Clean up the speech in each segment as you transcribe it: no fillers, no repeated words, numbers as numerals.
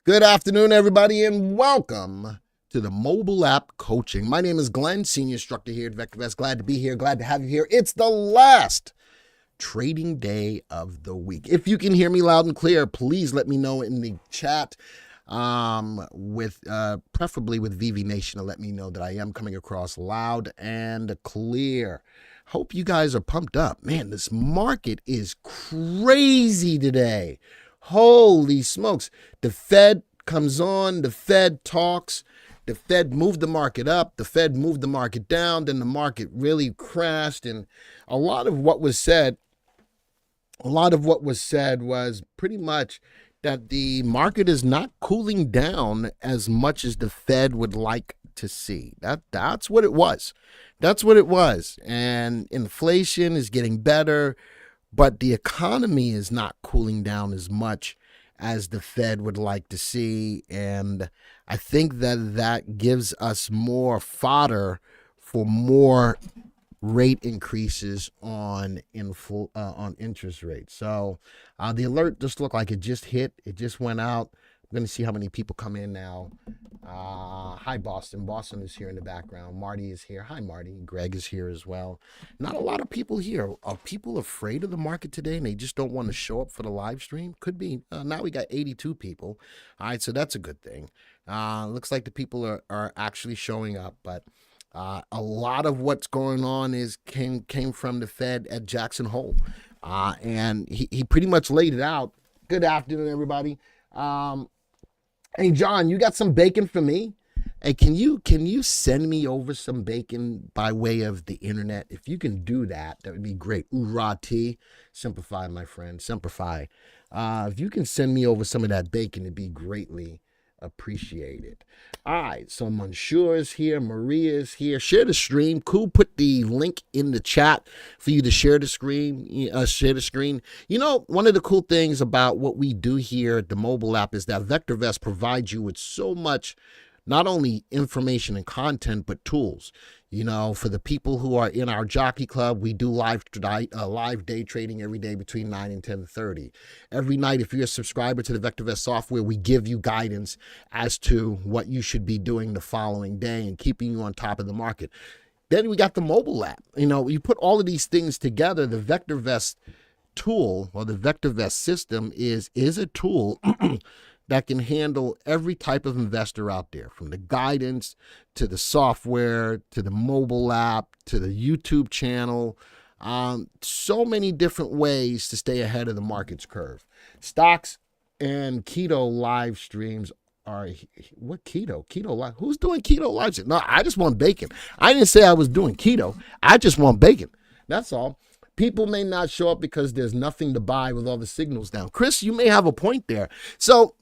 Good afternoon, everybody, and welcome to the mobile app coaching. My name is Glenn, senior instructor here at VectorVest. Glad to be here. Glad to have you here. It's the last trading day of the week. If you can hear me loud and clear, please let me know in the chat, with preferably with VV Nation, to let me know that I am coming across loud and clear. Hope you guys are pumped up. Man, this market is crazy today. Holy smokes. The Fed comes on, the Fed talks, the Fed moved the market up, the Fed moved the market down, then the market really crashed. And a lot of what was said was pretty much that the market is not cooling down as much as the Fed would like to see. That's what it was. That's what it was. And inflation is getting better, but the economy is not cooling down as much as the Fed would like to see. And I think that gives us more fodder for more rate increases on interest rates. So the alert just looked like it just hit. It just went out. I'm going to see how many people come in now. Hi, Boston. Boston is here in the background. Marty is here. Hi, Marty. Greg is here as well. Not a lot of people here. Are people afraid of the market today and they just don't want to show up for the live stream? Could be. Now we got 82 people. All right, so that's a good thing. Looks like the people are actually showing up, but a lot of what's going on came from the Fed at Jackson Hole. And he pretty much laid it out. Good afternoon, everybody. Hey, John, you got some bacon for me? Hey, can you send me over some bacon by way of the internet? If you can do that, that would be great. Urati, simplify, my friend, simplify. If you can send me over some of that bacon, it'd be greatly appreciated. All right, so Monsieur is here, Maria is here. Share the stream. Cool, put the link in the chat for you to share the screen. You know, one of the cool things about what we do here at the mobile app is that VectorVest provides you with so much, not only information and content, but tools. You know, for the people who are in our jockey club, we do live day trading every day between 9 and 10:30. Every night, if you're a subscriber to the VectorVest software, we give you guidance as to what you should be doing the following day and keeping you on top of the market. Then we got the mobile app. You know, you put all of these things together, the VectorVest tool or the VectorVest system is a tool that can handle every type of investor out there, from the guidance to the software, to the mobile app, to the YouTube channel. So many different ways to stay ahead of the market's curve. Stocks and keto live streams are, what keto? Keto live? Who's doing keto live streams? No, I just want bacon. I didn't say I was doing keto. I just want bacon. That's all. People may not show up because there's nothing to buy with all the signals down. Chris, you may have a point there. So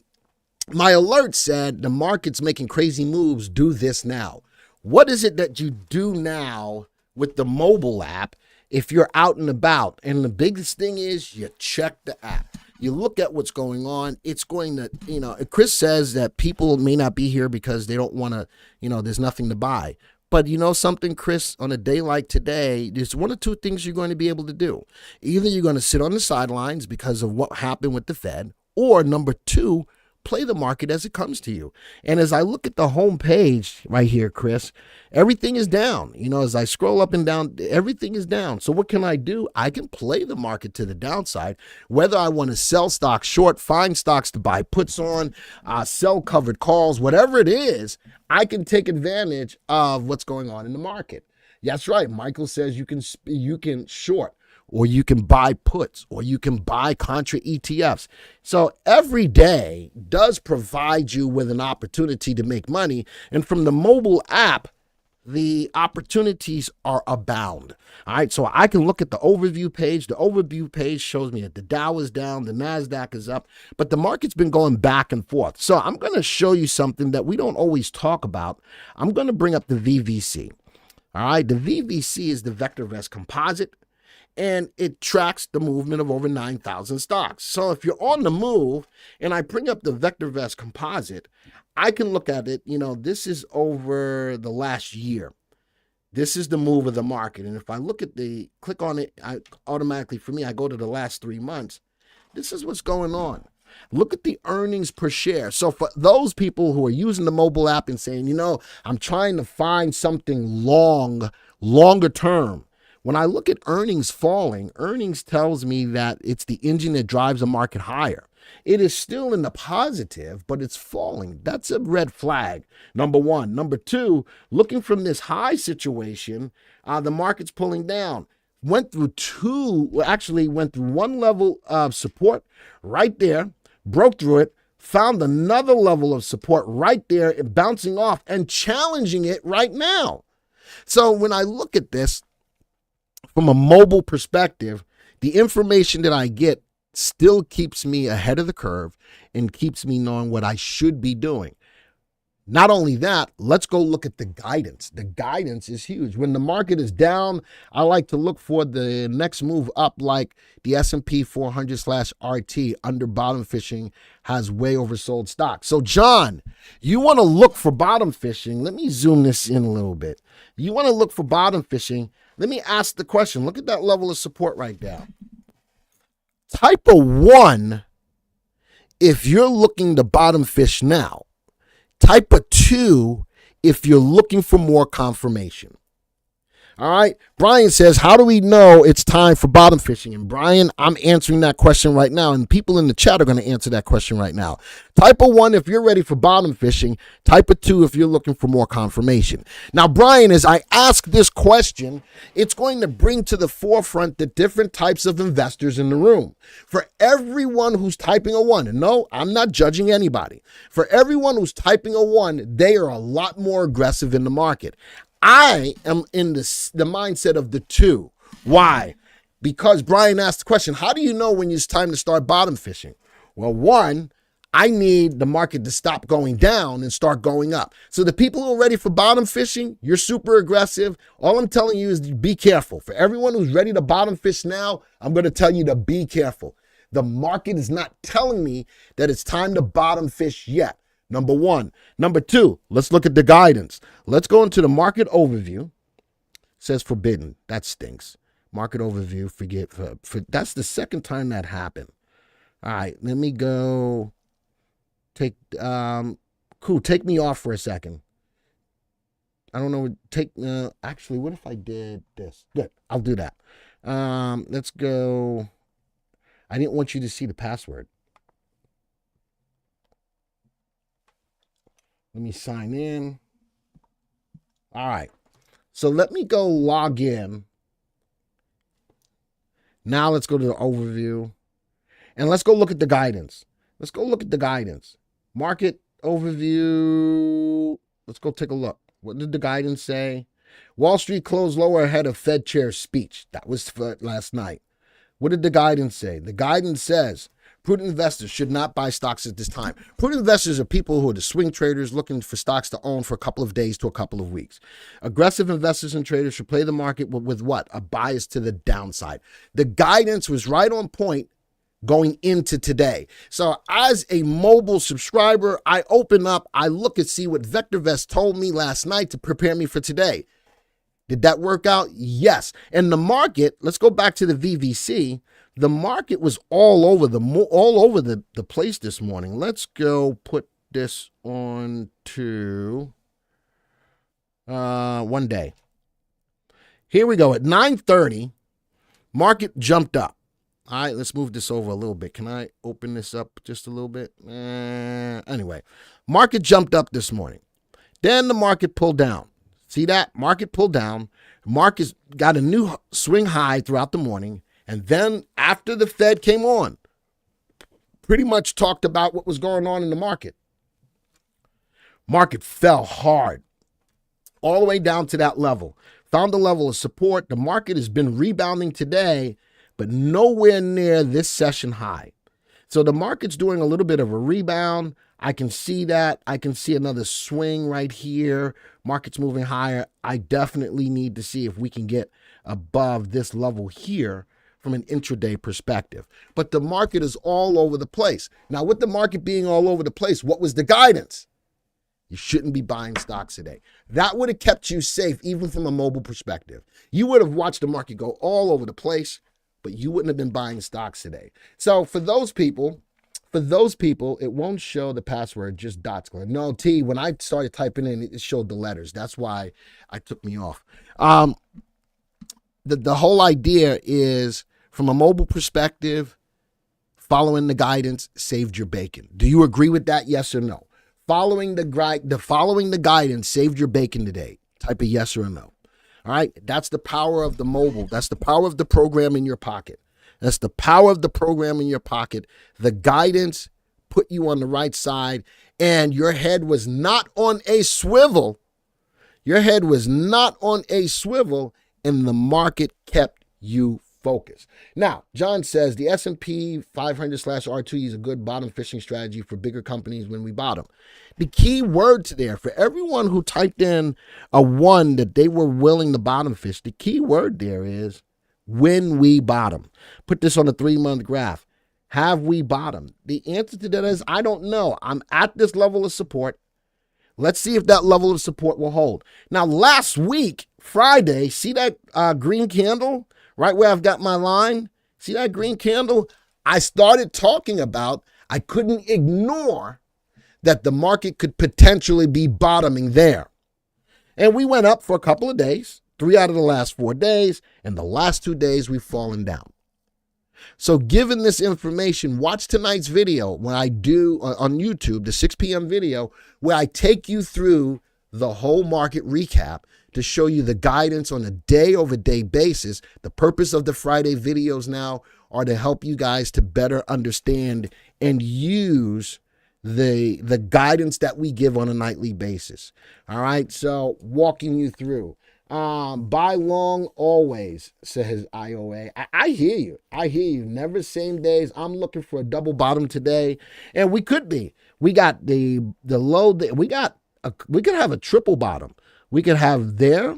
my alert said the market's making crazy moves. Do this now. What is it that you do now with the mobile app if you're out and about? And the biggest thing is you check the app. You look at what's going on. It's going to, you know, Chris says that people may not be here because they don't want to, you know, there's nothing to buy. But you know something, Chris, on a day like today, there's one or two things you're going to be able to do. Either you're going to sit on the sidelines because of what happened with the Fed, or number two, play the market as it comes to you. And as I look at the home page right here, Chris, everything is down. You know, as I scroll up and down, everything is down. So what can I do? I can play the market to the downside, whether I want to sell stocks short, find stocks to buy puts on, sell covered calls, whatever it is, I can take advantage of what's going on in the market. That's right. Michael says you can short, or you can buy puts, or you can buy contra ETFs. So every day does provide you with an opportunity to make money. And from the mobile app, the opportunities are abound. All right, so I can look at the overview page. The overview page shows me that the Dow is down, the NASDAQ is up, but the market's been going back and forth. So I'm going to show you something that we don't always talk about. I'm going to bring up the VVC. All right, the VVC is the VectorVest composite, and it tracks the movement of over 9,000 stocks. So if you're on the move and I bring up the VectorVest composite, I can look at it. You know, this is over the last year. This is the move of the market. And if I look at click on it, I automatically, for me, I go to the last 3 months. This is what's going on. Look at the earnings per share. So for those people who are using the mobile app and saying, I'm trying to find something longer term. When I look at earnings falling, earnings tells me that it's the engine that drives the market higher. It is still in the positive, but it's falling. That's a red flag, number one. Number two, looking from this high situation, the market's pulling down. Went through one level of support right there, broke through it, found another level of support right there, and bouncing off and challenging it right now. So when I look at this from a mobile perspective, the information that I get still keeps me ahead of the curve and keeps me knowing what I should be doing. Not only that, let's go look at the guidance. The guidance is huge. When the market is down, I like to look for the next move up, like the S&P 400/RT under bottom fishing has way oversold stock. So John, you want to look for bottom fishing. Let me zoom this in a little bit. You want to look for bottom fishing. Let me ask the question. Look at that level of support right there. Type of 1 if you're looking to bottom fish now. Type of 2 if you're looking for more confirmation. All right. Brian says, how do we know it's time for bottom fishing? And Brian, I'm answering that question right now. And people in the chat are going to answer that question right now. Type of 1 if you're ready for bottom fishing. Type of 2 if you're looking for more confirmation. Now, Brian, as I ask this question, it's going to bring to the forefront the different types of investors in the room. For everyone who's typing a 1, and no, I'm not judging anybody. For everyone who's typing a 1, they are a lot more aggressive in the market. I am in the mindset of the 2. Why? Because Brian asked the question, how do you know when it's time to start bottom fishing? Well, 1, I need the market to stop going down and start going up. So the people who are ready for bottom fishing, you're super aggressive. All I'm telling you is be careful. For everyone who's ready to bottom fish now, I'm going to tell you to be careful. The market is not telling me that it's time to bottom fish yet. Number 1. Number 2, let's look at the guidance. Let's go into the market overview. It says forbidden. That stinks. Market overview, forget. That's the second time that happened. All right, let me go. Take me off for a second. I don't know. Actually, what if I did this? Good, I'll do that. Let's go. I didn't want you to see the password. Let me sign in. All right. So let me go log in. Now let's go to the overview. And let's go look at the guidance. Let's go look at the guidance. Market overview. Let's go take a look. What did the guidance say? Wall Street closed lower ahead of Fed chair's speech. That was for last night. What did the guidance say? The guidance says, prudent investors should not buy stocks at this time. Prudent investors are people who are the swing traders looking for stocks to own for a couple of days to a couple of weeks. Aggressive investors and traders should play the market with what? A bias to the downside. The guidance was right on point going into today. So as a mobile subscriber, I open up, I look and see what VectorVest told me last night to prepare me for today. Did that work out? Yes. And the market, let's go back to the VVC. The market was all over the place this morning. Let's go put this on to 1 day. Here we go. At 9:30, market jumped up. All right, let's move this over a little bit. Can I open this up just a little bit? Anyway, market jumped up this morning. Then the market pulled down. See that? Market pulled down. Market got a new swing high throughout the morning. And then after the Fed came on, pretty much talked about what was going on in the market. Market fell hard all the way down to that level. Found a level of support. The market has been rebounding today, but nowhere near this session high. So the market's doing a little bit of a rebound. I can see that. I can see another swing right here. Market's moving higher. I definitely need to see if we can get above this level here from an intraday perspective. But the market is all over the place. Now, with the market being all over the place, what was the guidance? You shouldn't be buying stocks today. That would have kept you safe, even from a mobile perspective. You would have watched the market go all over the place, but you wouldn't have been buying stocks today. So for those people, For those people, it won't show the password, just dots going. No, T, when I started typing in, it showed the letters. That's why I took me off. The whole idea is, from a mobile perspective, following the guidance saved your bacon. Do you agree with that? Yes or no? Following the guidance saved your bacon today. Type a yes or a no. All right. That's the power of the mobile. That's the power of the program in your pocket. That's the power of the program in your pocket. The guidance put you on the right side, and your head was not on a swivel. Your head was not on a swivel, and the market kept you focused. Now, John says the S&P 500/R2 is a good bottom fishing strategy for bigger companies when we bottom. The key word to there, for everyone who typed in a 1 that they were willing to bottom fish, the key word there is when we bottom. Put this on a 3-month graph. Have we bottomed? The answer to that is I don't know. I'm at this level of support. Let's see if that level of support will hold. Now, last week, Friday, see that green candle right where I've got my line? See that green candle? I started talking about, I couldn't ignore that the market could potentially be bottoming there. And we went up for a couple of days, 3 out of the last 4 days, and the last 2 days we've fallen down. So given this information, watch tonight's video when I do on YouTube, the 6 p.m. video, where I take you through the whole market recap to show you the guidance on a day-over-day basis. The purpose of the Friday videos now are to help you guys to better understand and use the guidance that we give on a nightly basis. All right, so walking you through. Buy long always, says IOA. I hear you. I hear you. Never same days. I'm looking for a double bottom today, and we could be. We got the low. We could have a triple bottom. We could have there.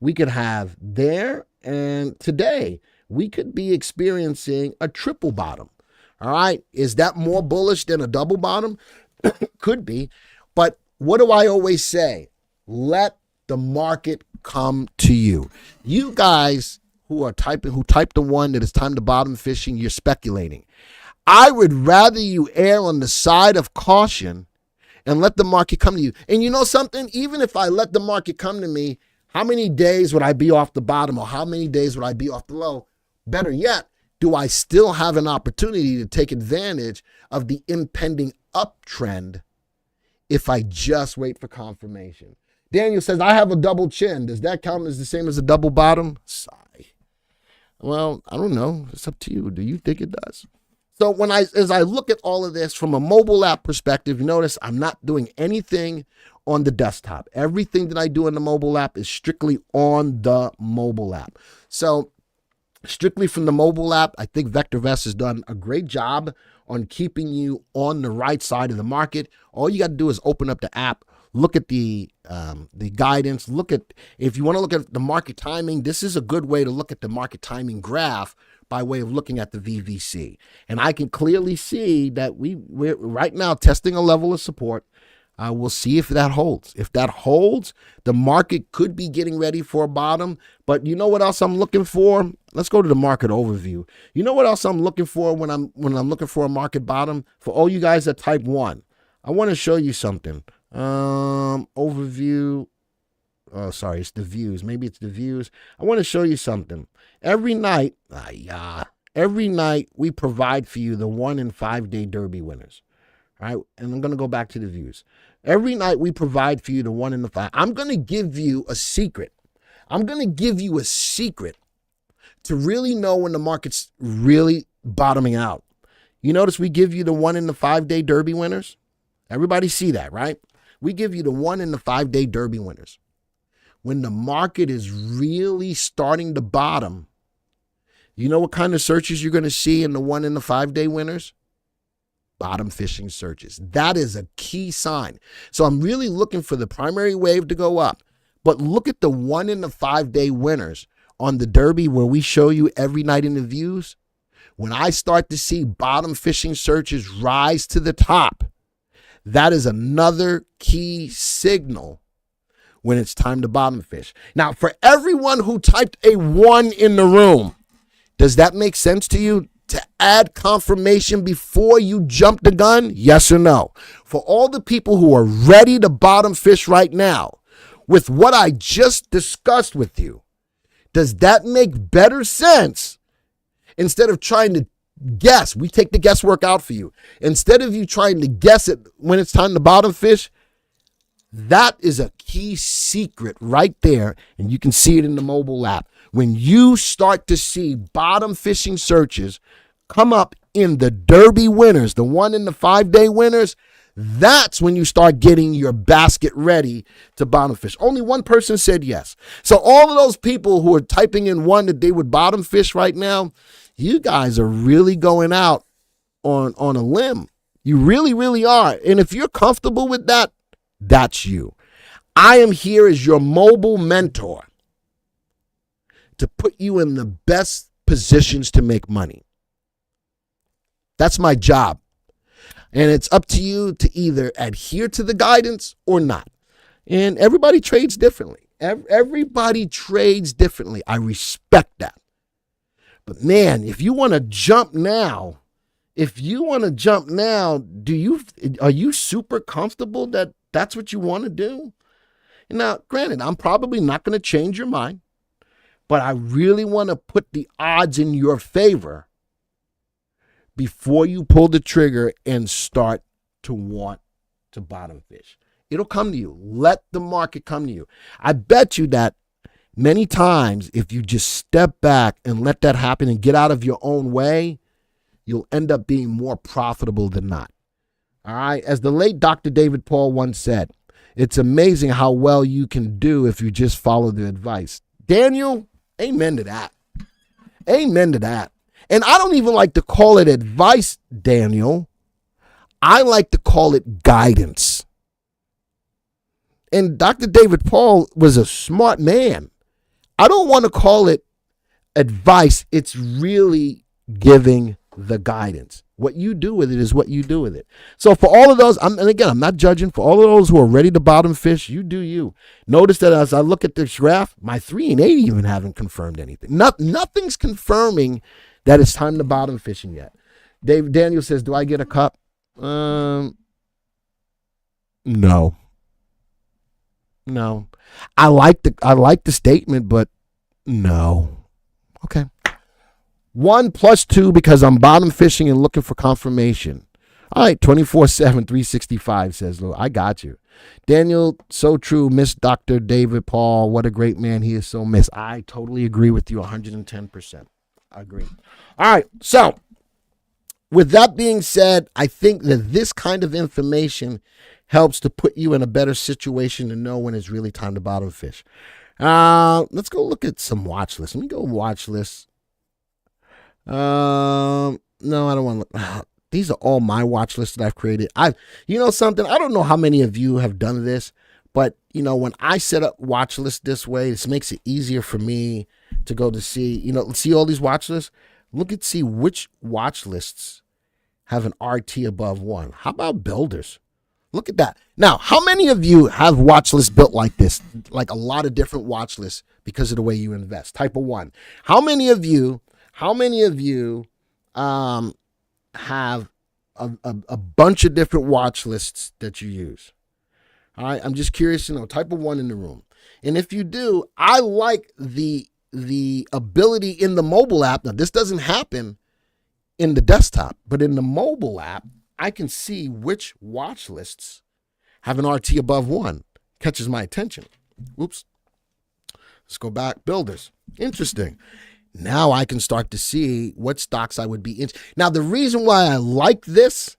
We could have there, and today we could be experiencing a triple bottom. All right, is that more bullish than a double bottom? Could be, but what do I always say? Let the market come to you. You guys who type the 1 that it's time to bottom fishing, you're speculating. I would rather you err on the side of caution and let the market come to you. And you know something? Even if I let the market come to me, how many days would I be off the bottom, or how many days would I be off the low? Better yet, do I still have an opportunity to take advantage of the impending uptrend if I just wait for confirmation? Daniel says, I have a double chin. Does that count as the same as a double bottom? Sigh. Well, I don't know. It's up to you. Do you think it does? So as I look at all of this from a mobile app perspective, you notice I'm not doing anything on the desktop. Everything that I do in the mobile app is strictly on the mobile app. So strictly from the mobile app, I think VectorVest has done a great job on keeping you on the right side of the market. All you got to do is open up the app, look at the guidance, if you want to look at the market timing, this is a good way to look at the market timing graph by way of looking at the VVC. And I can clearly see that we're right now testing a level of support. We'll see if that holds. If that holds, the market could be getting ready for a bottom. But you know what else I'm looking for? Let's go to the market overview. You know what else I'm looking for when I'm looking for a market bottom? For all you guys that type 1, I want to show you something. Overview. Oh, sorry, it's the views. Maybe it's the views. I want to show you something. Every night we provide for you the 1 and 5 day Derby winners. All right, and I'm going to go back to the views. Every night we provide for you the 1 and the 5. I'm going to give you a secret. I'm going to give you a secret to really know when the market's really bottoming out. You notice we give you the 1 and the 5 day Derby winners. Everybody see that, right? We give you the 1 and the 5 day Derby winners. When the market is really starting to bottom, you know what kind of searches you're going to see in the 1 and the 5 day winners? Bottom fishing searches. That is a key sign. So I'm really looking for the primary wave to go up. But look at the 1 and the 5 day winners on the Derby where we show you every night in the views. When I start to see bottom fishing searches rise to the top, that is another key signal when it's time to bottom fish. Now, for everyone who typed a 1 in the room, does that make sense to you? to add confirmation before you jump the gun? Yes or no? For all the people who are ready to bottom fish right now, with what I just discussed with you, does that make better sense? Instead of trying to guess, we take the guesswork out for you. Instead of you trying to guess it when it's time to bottom fish, that is a key secret right there. And you can see it in the mobile app. When you start to see bottom fishing searches come up in the Derby winners, the 1 in the 5-day winners, that's when you start getting your basket ready to bottom fish. Only one person said yes. So all of those people who are typing in one that they would bottom fish right now, you guys are really going out on a limb. You really, really are. And if you're comfortable with that, that's you. I am here as your mobile mentor to put you in the best positions to make money. That's my job. And it's up to you to either adhere to the guidance or not. And everybody trades differently. Everybody trades differently. I respect that. But man, if you want to jump now, are you super comfortable that that's what you want to do? Now, granted, I'm probably not going to change your mind, but I really want to put the odds in your favor before you pull the trigger and start to want to bottom fish. It'll come to you. Let the market come to you. I bet you that many times, if you just step back and let that happen and get out of your own way, you'll end up being more profitable than not. All right. As the late Dr. David Paul once said, it's amazing how well you can do if you just follow the advice. Daniel, amen to that. Amen to that. And I don't even like to call it advice, Daniel. I like to call it guidance. And Dr. David Paul was a smart man. I don't want to call it advice. It's really giving the guidance. What you do with it is what you do with it. So for all of those, and again, I'm not judging. For all of those who are ready to bottom fish, you do you. Notice that as I look at this graph, my 3 and 8 even haven't confirmed anything. Nothing's confirming that it's time to bottom fishing yet. Daniel says, do I get a cup? No. I like the statement, but no. Okay. 1 + 2 because I'm bottom fishing and looking for confirmation. All right, 24/7, 365 says Lou. I got you. Daniel, so true. Miss Dr. David Paul. What a great man. He is so missed. I totally agree with you 110%. I agree. All right, so with that being said, I think that this kind of information helps to put you in a better situation to know when it's really time to bottom fish. Let's go look at some watch lists. Let me go watch lists. No, I don't want to. These are all my watch lists that I've created. You know something? I don't know how many of you have done this, but when I set up watch lists this way, this makes it easier for me to go to see all these watch lists. See which watch lists have an RT above 1. How about builders? Look at that. Now, how many of you have watch lists built like this? Like a lot of different watch lists because of the way you invest. Type of 1. How many of you have a bunch of different watch lists that you use? All right, I'm just curious to know. Type of 1 in the room. And if you do, I like the ability in the mobile app. Now, this doesn't happen in the desktop, but in the mobile app, I can see which watch lists have an RT above 1. Catches my attention. Oops. Let's go back. Builders. Interesting. Now I can start to see what stocks I would be in. Now, the reason why I like this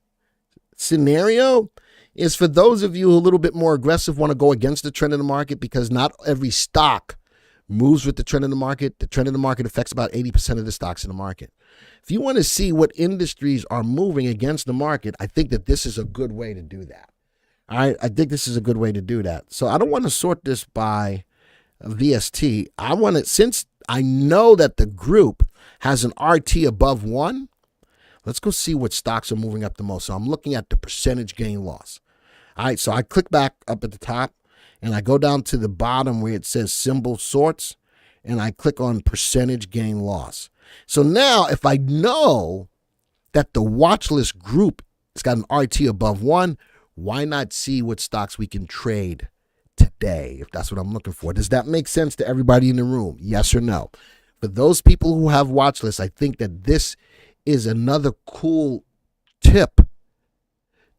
scenario is for those of you who are a little bit more aggressive, want to go against the trend of the market, because not every stock moves with the trend of the market. The trend of the market affects about 80% of the stocks in the market. If you want to see what industries are moving against the market, I think that this is a good way to do that. All right, I think this is a good way to do that. So I don't want to sort this by VST. I want it, since I know that the group has an RT above 1, let's go see what stocks are moving up the most. So I'm looking at the percentage gain loss. All right, so I click back up at the top and I go down to the bottom where it says symbol sorts and I click on percentage gain loss. So now if I know that the watch list group has got an RT above 1, why not see what stocks we can trade today, if that's what I'm looking for? Does that make sense to everybody in the room? Yes or no? For those people who have watch lists, I think that this is another cool tip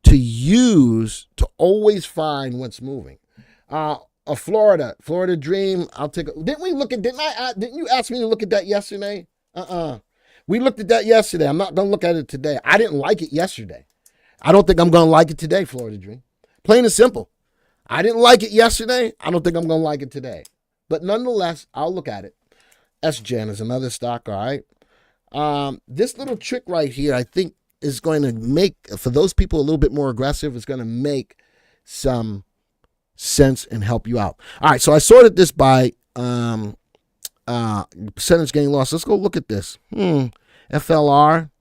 to use to always find what's moving. A Florida Dream. I'll take. Didn't you ask me to look at that yesterday? We looked at that yesterday. I'm not gonna look at it today. I didn't like it yesterday. I don't think I'm gonna like it today. Florida Dream. Plain and simple. I didn't like it yesterday. I don't think I'm gonna like it today. But nonetheless, I'll look at it. SGen is another stock. All right. This little trick right here, I think, is going to make, for those people a little bit more aggressive, is going to make some sense and help you out. All right, so I sorted this by percentage gain loss. Let's go look at this. FLR.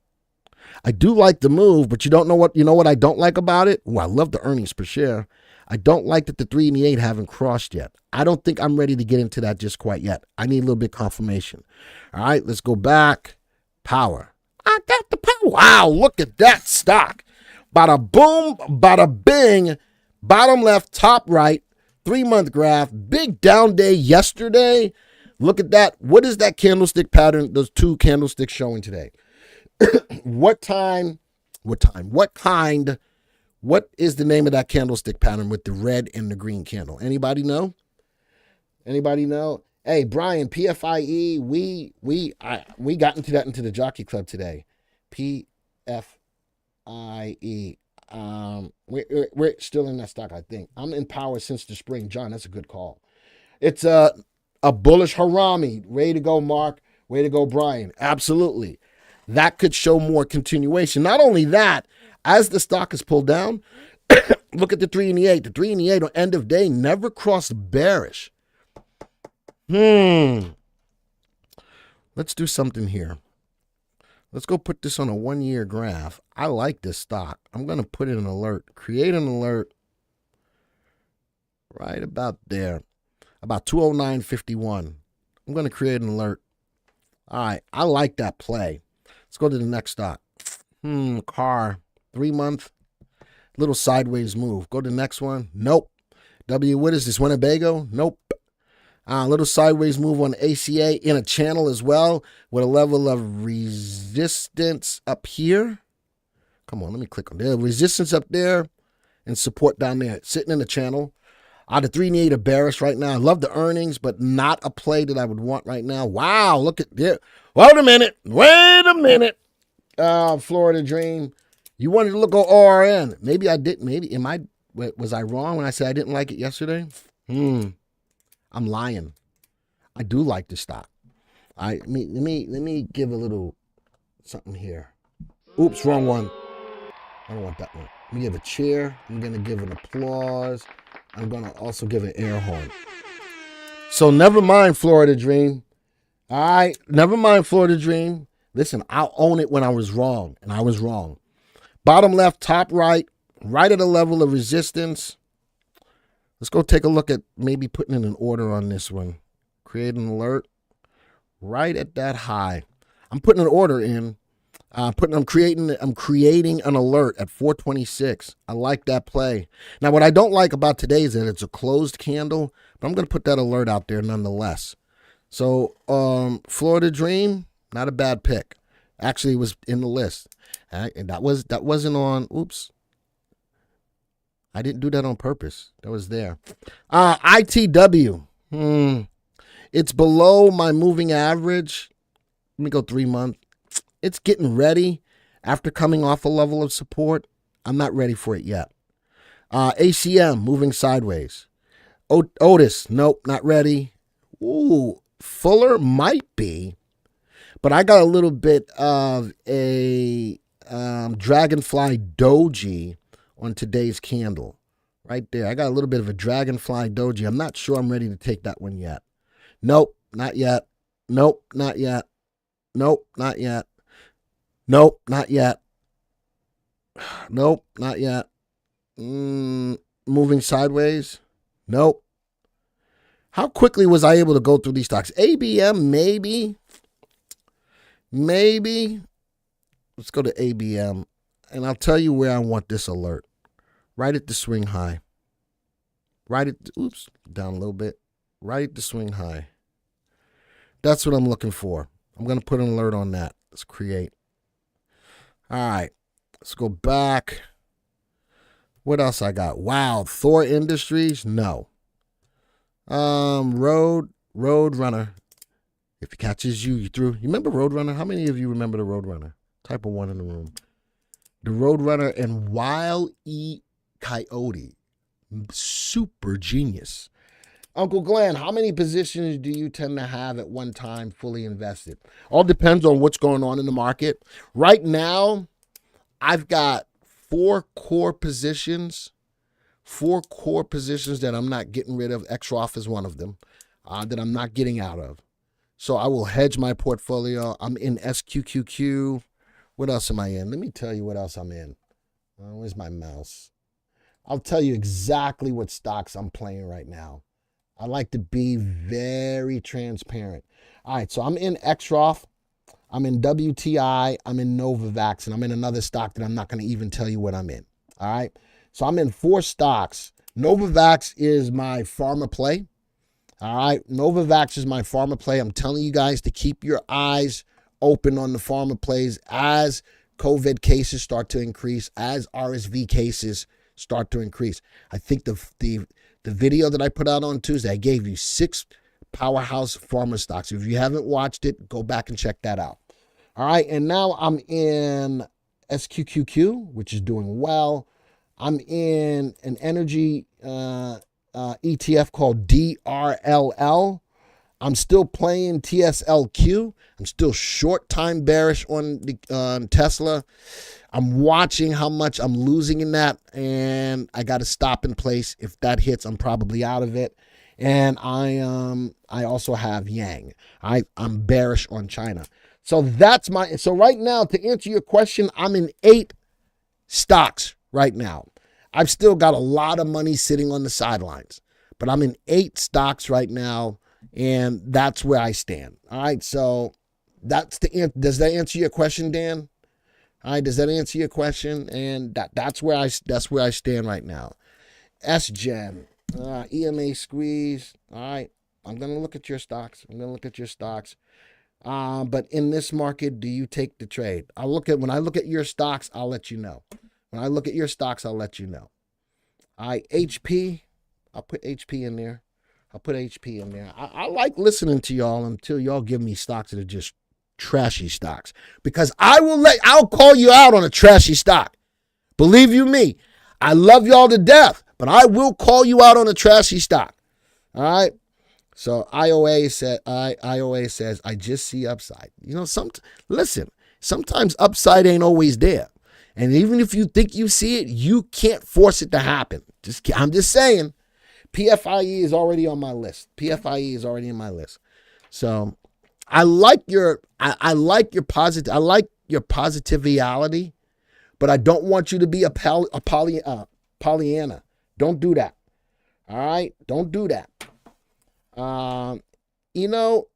I do like the move, but you know what I don't like about it? I love the earnings per share. I don't like that the 3 and the 8 haven't crossed yet. I don't think I'm ready to get into that just quite yet. I need a little bit of confirmation. All right, let's go back. Power. I got the power. Wow, look at that stock. Bada boom, bada bing. Bottom left, top right, 3-month graph. Big down day yesterday. Look at that. What is that candlestick pattern, those 2 candlesticks showing today? What is the name of that candlestick pattern with the red and the green candle? Anybody know? Hey, Brian, PFIE, we got into the Jockey Club today. PFIE. We're still in that stock, I think. I'm in power since the spring. John, that's a good call. It's a bullish harami. Way to go, Mark. Way to go, Brian. Absolutely. That could show more continuation. Not only that, as the stock is pulled down, look at the 3 and the 8. The 3 and the 8 on end of day never crossed bearish. Let's do something here. Let's go put this on a 1-year graph. I like this stock. I'm going to put in an alert. Create an alert right about there. About 209.51. I'm going to create an alert. All right. I like that play. Let's go to the next stock. Car. 3-month. Little sideways move. Go to the next one. Nope. What is this? Winnebago? Nope. Little sideways move on ACA in a channel as well with a level of resistance up here. Come on, let me click on there. Resistance up there and support down there. Sitting in the channel. The 3 and 8 are bearish right now. I love the earnings, but not a play that I would want right now. Wow, look at there. Wait a minute. Florida Dream. You wanted to look at ORN. Maybe I didn't. Was I wrong when I said I didn't like it yesterday? I'm lying. I do like the stock. Let me give a little something here. Oops, wrong one. I don't want that one. Let me give a cheer. I'm gonna give an applause. I'm gonna also give an air horn. So never mind, Florida Dream. All right, never mind, Florida Dream. Listen, I'll own it when I was wrong, and I was wrong. Bottom left, top right, right at a level of resistance. Let's go take a look at maybe putting in an order on this one. Create an alert right at that high. I'm putting an order in. I'm creating an alert at 426. I like that play. Now, what I don't like about today is that it's a closed candle, but I'm going to put that alert out there nonetheless. So, Florida Dream, not a bad pick. Actually, it was in the list. And that wasn't on. Oops. I didn't do that on purpose. That was there. ITW. It's below my moving average. Let me go 3 month. It's getting ready after coming off a level of support. I'm not ready for it yet. ACM moving sideways. Otis, nope, not ready. Ooh, Fuller might be, but I got a little bit of a Dragonfly Doji on today's candle. Right there. I got a little bit of a Dragonfly Doji. I'm not sure I'm ready to take that one yet. Nope, not yet. Nope, not yet. Nope, not yet. Nope, not yet. Nope, not yet. Moving sideways. Nope. How quickly was I able to go through these stocks? ABM, maybe. Maybe, let's go to ABM, and I'll tell you where I want this alert. Right at the swing high. Right at, oops, down a little bit. Right at the swing high. That's what I'm looking for. I'm going to put an alert on that. Let's create. All right, let's go back. What else I got? Wow, Thor Industries? No. Road Runner. If it catches you, you through. You remember Roadrunner? How many of you remember the Roadrunner? Type of one in the room. The Roadrunner and Wile E. Coyote. Super genius. Uncle Glenn, how many positions do you tend to have at one time fully invested? All depends on what's going on in the market. Right now, I've got 4 core positions. 4 core positions that I'm not getting rid of. XROF is one of them that I'm not getting out of. So I will hedge my portfolio. I'm in SQQQ. What else am I in? Let me tell you what else I'm in. Where's my mouse? I'll tell you exactly what stocks I'm playing right now. I like to be very transparent. All right, so I'm in XROF. I'm in WTI. I'm in Novavax. And I'm in another stock that I'm not going to even tell you what I'm in. All right, so I'm in 4 stocks. Novavax is my pharma play. All right, Novavax is my pharma play. I'm telling you guys to keep your eyes open on the pharma plays as COVID cases start to increase, as RSV cases start to increase. I think the video that I put out on Tuesday, I gave you 6 powerhouse pharma stocks. If you haven't watched it, go back and check that out. All right, and now I'm in SQQQ, which is doing well. I'm in an energy ETF called DRLL. I'm still playing TSLQ. I'm still short time bearish on the Tesla. I'm watching how much I'm losing in that, and I got to stop in place. If that hits, I'm probably out of it. And I also have Yang. I'm bearish on China. So that's so right now, to answer your question, I'm in 8 stocks right now. I've still got a lot of money sitting on the sidelines, but I'm in 8 stocks right now, and that's where I stand. All right, so does that answer your question, Dan? All right, does that answer your question? And that's where I stand right now. SGen, EMA squeeze. All right, I'm gonna look at your stocks. But in this market, do you take the trade? When I look at your stocks, I'll let you know. When I look at your stocks, I'll let you know. All right, HP, I'll put HP in there. I like listening to y'all until y'all give me stocks that are just trashy stocks, because I'll call you out on a trashy stock. Believe you me, I love y'all to death, but I will call you out on a trashy stock. All right. So IOA says, I just see upside. You know, sometimes upside ain't always there. And even if you think you see it, you can't force it to happen. I'm just saying, PFIE is already on my list. PFIE is already in my list. So I like your positivity, but I don't want you to be a Pollyanna. Don't do that. All right, don't do that. You know,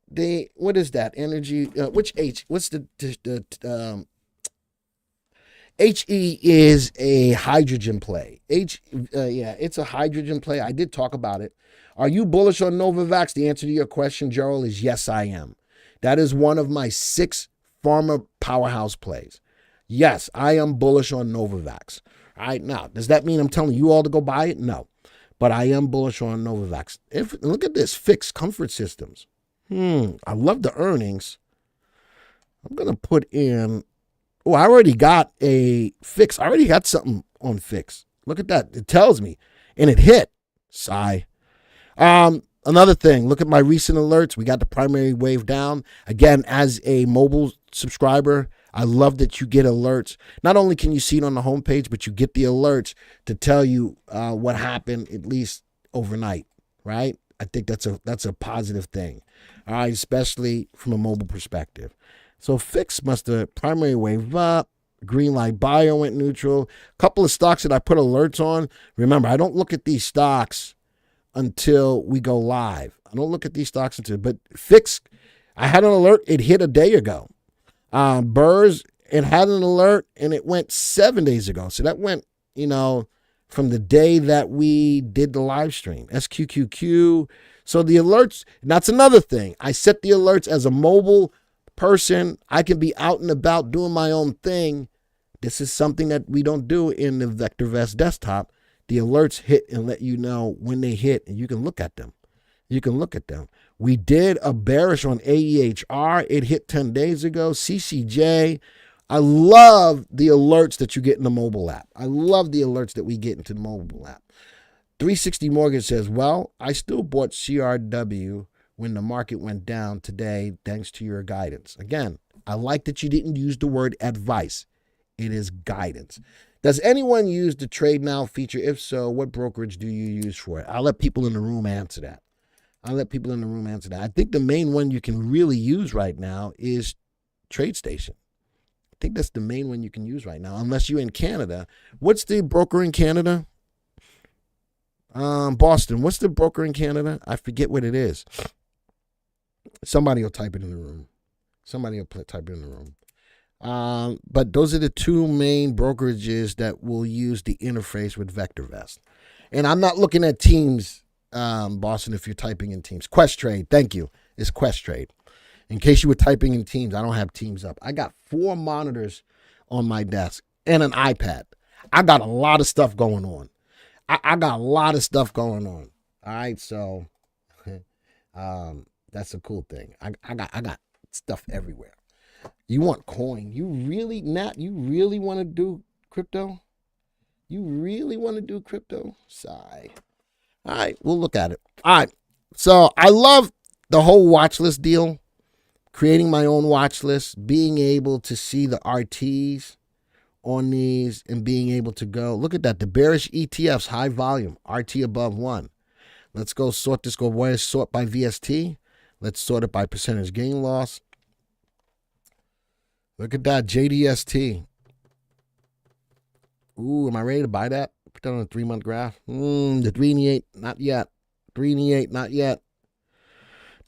what is that energy? Which H? What's the HE is a hydrogen play. It's a hydrogen play. I did talk about it. Are you bullish on Novavax? The answer to your question, Gerald, is yes, I am. That is one of my 6 pharma powerhouse plays. Yes, I am bullish on Novavax. All right, now, does that mean I'm telling you all to go buy it? No. But I am bullish on Novavax. Look at this, Fixed Comfort Systems. I love the earnings. I'm going to put in, I already got a Fix. I already got something on Fix. Look at that. It tells me. And it hit. Sigh. Another thing, look at my recent alerts. We got the primary wave down. Again, as a mobile subscriber, I love that you get alerts. Not only can you see it on the homepage, but you get the alerts to tell you what happened, at least overnight, right? I think that's a positive thing, all right, especially from a mobile perspective. So Fix must have primary wave up. Greenlight Bio went neutral. A couple of stocks that I put alerts on. Remember, I don't look at these stocks until we go live. But Fix, I had an alert. It hit a day ago. Burrs, it had an alert and it went 7 days ago. So that went, from the day that we did the live stream. SQQQ. So the alerts, and that's another thing. I set the alerts as a mobile person. I can be out and about doing my own thing. This is something that we don't do in the VectorVest desktop. The alerts hit and let you know when they hit, and you can look at them. We did a bearish on AEHR. It hit 10 days ago. CCJ. I love the alerts that you get in the mobile app. I love the alerts that we get into the mobile app. 360 Mortgage says, well, I still bought CRW when the market went down today thanks to your guidance. Again, I like that you didn't use the word advice. It is guidance. Does anyone use the Trade Now feature? If so, what brokerage do you use for it? I'll let people in the room answer that. I think the main one you can really use right now is TradeStation. I think that's the main one you can use right now, unless you're in Canada. What's the broker in Canada? Boston. What's the broker in Canada? I forget what it is. Somebody will type it in the room. But those are the two main brokerages that will use the interface with VectorVest. And I'm not looking at Teams, Boston, if you're typing in Teams. Questrade, thank you. It's Questrade. In case you were typing in Teams, I don't have Teams up. I got 4 monitors on my desk and an iPad. I got a lot of stuff going on. I got a lot of stuff going on. All right, so that's a cool thing. I got stuff everywhere. You want coin? You really want to do crypto? Sigh. All right, we'll look at it. All right, so I love the whole watch list deal. Creating my own watch list, being able to see the RTs on these and being able to go, look at that, the bearish ETFs, high volume, RT above 1. Let's go sort this. Where's sort by VST? Let's sort it by percentage gain loss. Look at that, JDST. Ooh, am I ready to buy that? Put that on a 3-month graph. The 388, not yet. 388, not yet.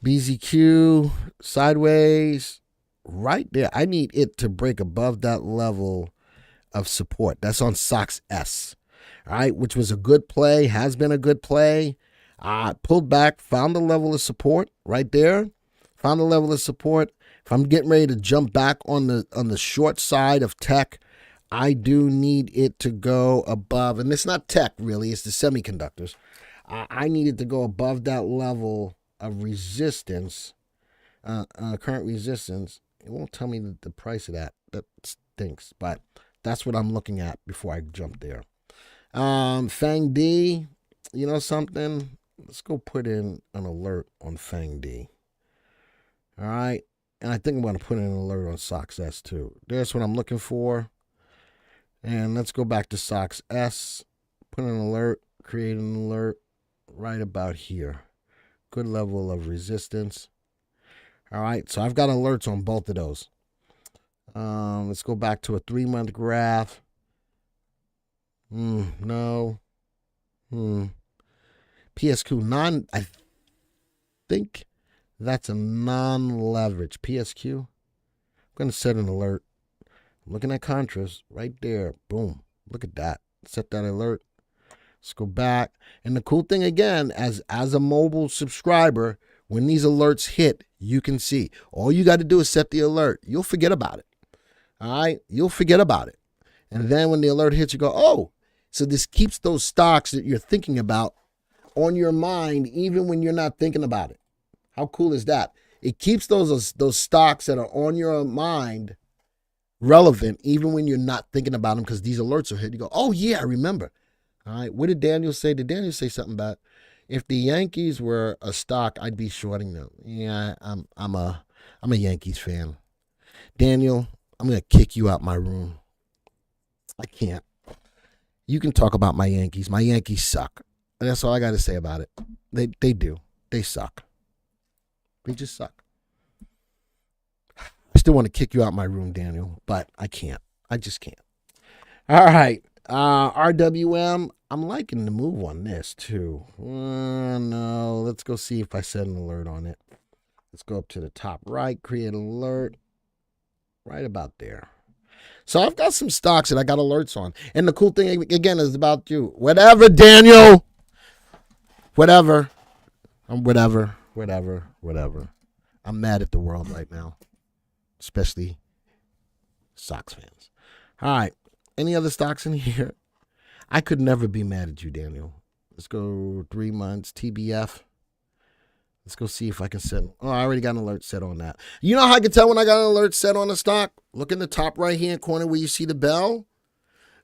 BZQ, sideways, right there. I need it to break above that level of support. That's on SOX S, all right, which was a good play, has been a good play. Pulled back, found the level of support right there. If I'm getting ready to jump back on the short side of tech, I do need it to go above, and it's not tech really, it's the semiconductors. I need it to go above that level of resistance, current resistance. It won't tell me the price of that. That stinks, but that's what I'm looking at before I jump there. Fang D, you know something? Let's go put in an alert on Fang D. All right, and I think I'm going to put in an alert on SOX S too. There's what I'm looking for. And let's go back to SOX S, put an alert, create an alert right about here. Good level of resistance. All right, so I've got alerts on both of those. Let's go back to a 3-month graph. No. PSQ, I think that's a non-leverage. PSQ, I'm going to set an alert. I'm looking at contrast right there. Boom. Look at that. Set that alert. Let's go back. And the cool thing again, as a mobile subscriber, when these alerts hit, you can see. All you got to do is set the alert. You'll forget about it. All right? You'll forget about it. And then when the alert hits, you go, oh, so this keeps those stocks that you're thinking about on your mind even when you're not thinking about it. How cool is that? It keeps those stocks that are on your mind relevant even when you're not thinking about them because these alerts are hit. You go, oh, yeah, I remember. All right, what did Daniel say? Did Daniel say something about if the Yankees were a stock, I'd be shorting them? Yeah, I'm a Yankees fan. Daniel, I'm gonna kick you out my room. I can't. You can talk about my Yankees. My Yankees suck. And that's all I got to say about it. They do. They suck. They just suck. I still want to kick you out my room, Daniel, but I can't. I just can't. All right. RWM, I'm liking the move on this too. No, let's go see if I set an alert on it. Let's go up to the top right, create an alert. Right about there. So I've got some stocks that I got alerts on. And the cool thing, again, is about you. Whatever, Daniel. Whatever. Whatever. I'm mad at the world right now. Especially Sox fans. All right. Any other stocks in here? I could never be mad at you, Daniel. Let's go 3 months. TBF. Let's go see if I can set. Oh, I already got an alert set on that. You know how I can tell when I got an alert set on a stock? Look in the top right-hand corner where you see the bell.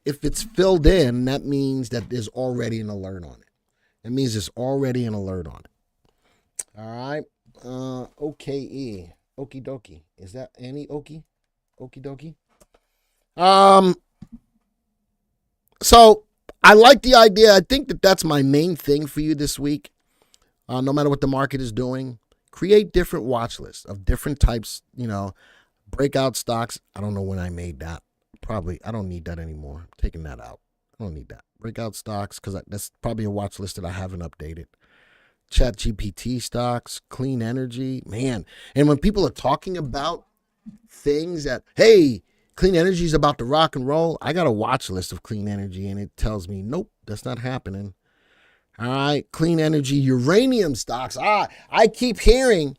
If it's filled in, that means that there's already an alert on it. That means there's already an alert on it. All right. OKE. Okie dokie. Is that any Okie? Okie dokie. So I like the idea. I think that that's my main thing for you this week. No matter what the market is doing, create different watch lists of different types, breakout stocks. I don't know when I made that. Probably, I don't need that anymore. I'm taking that out. I don't need that. Breakout stocks, because that's probably a watch list that I haven't updated. Chat GPT stocks, clean energy, man. And when people are talking about things that, hey, clean energy is about to rock and roll, I got a watch list of clean energy, and it tells me, nope, that's not happening. All right, clean energy, uranium stocks. I keep hearing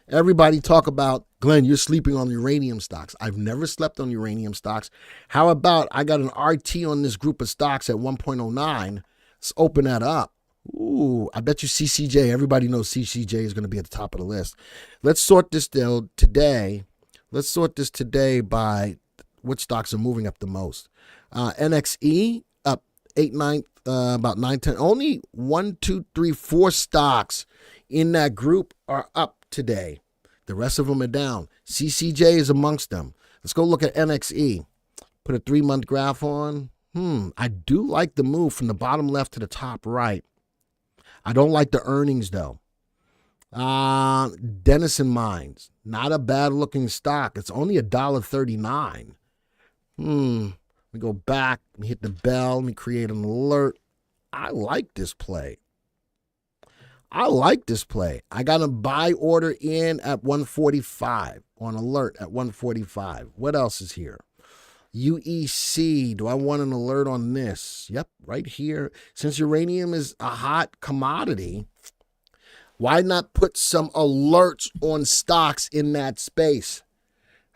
everybody talk about, Glenn, you're sleeping on uranium stocks. I've never slept on uranium stocks. How about I got an RT on this group of stocks at 1.09. Let's open that up. Ooh, I bet you CCJ, everybody knows CCJ is going to be at the top of the list. Let's sort this today. Let's sort this today by which stocks are moving up the most. NXE up 8/9. About 9, 10. Only 1, 2, 3, 4 stocks in that group are up today. The rest of them are down. CCJ is amongst them. Let's go look at NXE. Put a 3-month graph on. I do like the move from the bottom left to the top right. I don't like the earnings though. Denison Mines, not a bad looking stock. It's only $1.39. We go back, we hit the bell, let me create an alert. I like this play. I got a buy order in at 145 on alert at 145. What else is here? UEC, do I want an alert on this? Yep, right here. Since uranium is a hot commodity, why not put some alerts on stocks in that space?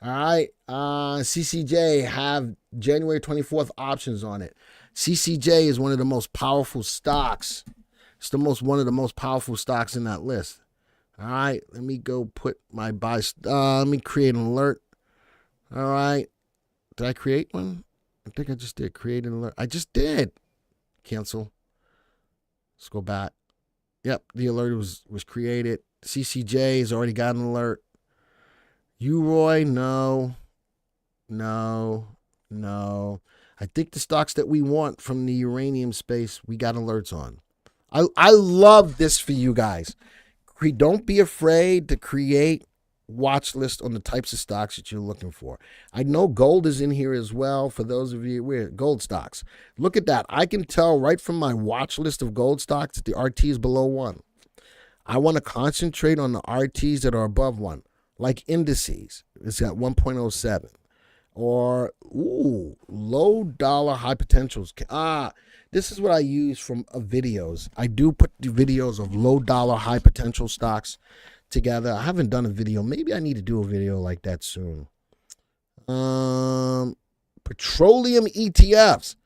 All right, CCJ have January 24th options on it. CCJ is one of the most powerful stocks. It's one of the most powerful stocks in that list. All right, let me go put my buy. Let me create an alert. All right, did I create one? I think I just did. Create an alert. I just did. Cancel. Let's go back. Yep, the alert was created. CCJ has already got an alert. UROY, no. I think the stocks that we want from the uranium space, we got alerts on. I love this for you guys. Don't be afraid to create watch list on the types of stocks that you're looking for. I know gold is in here as well. For those of you, we're gold stocks. Look at that. I can tell right from my watch list of gold stocks that the RT is below 1. I want to concentrate on the RTs that are above 1. Like indices, it's at 1.07. Or, low dollar high potentials. This is what I use from videos. I do put the videos of low dollar high potential stocks together. I haven't done a video. Maybe I need to do a video like that soon. Petroleum ETFs.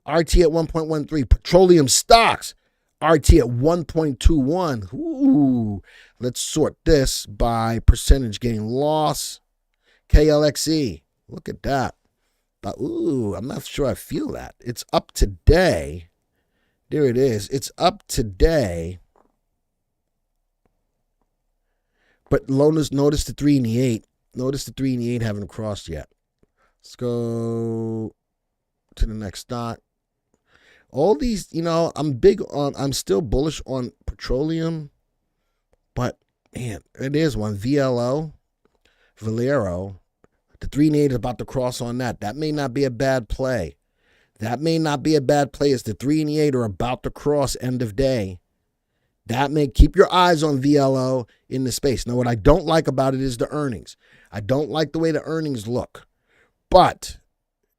RT at 1.13. Petroleum stocks. RT at 1.21. Ooh. Let's sort this by percentage gain loss. KLXE. Look at that. But, I'm not sure I feel that. It's up today. There it is. It's up today. But notice the 3 and the 8. Notice the 3 and the 8 haven't crossed yet. Let's go to the next stock. All these, I'm still bullish on petroleum. But, man, it is one. Valero. The 3 and 8 is about to cross on that. That may not be a bad play. As the 3 and the 8 are about to cross end of day. That may keep your eyes on VLO in the space. Now, what I don't like about it is the earnings. I don't like the way the earnings look. But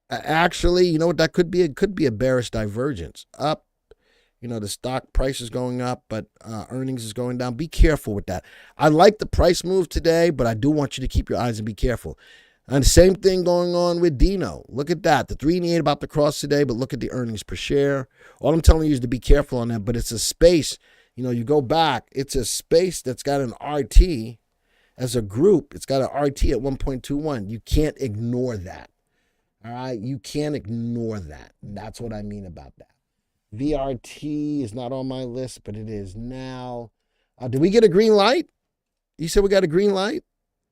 actually, you know what that could be? It could be a bearish divergence. Up, the stock price is going up, but earnings is going down. Be careful with that. I like the price move today, but I do want you to keep your eyes and be careful. And the same thing going on with Dino. Look at that. The 3 and the 8 about to cross today, but look at the earnings per share. All I'm telling you is to be careful on that, but it's a space. You go back, it's a space that's got an RT as a group. It's got an RT at 1.21. You can't ignore that. All right? You can't ignore that. That's what I mean about that. VRT is not on my list, but it is now. Did we get a green light? You said we got a green light?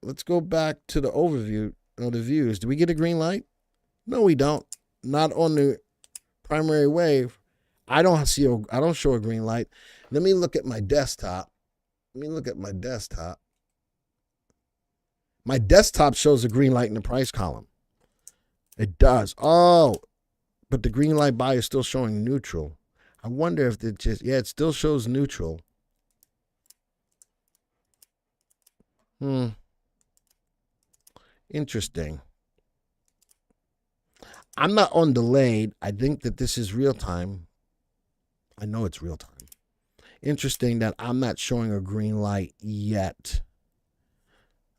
Let's go back to the overview of the views. Do we get a green light? No, we don't. Not on the primary wave. I don't show a green light. Let me look at my desktop. My desktop shows a green light in the price column. It does. Oh, but the green light buy is still showing neutral. I wonder if it still shows neutral. Interesting. I'm not on delayed. I think that this is real time. I know it's real time. Interesting that I'm not showing a green light yet.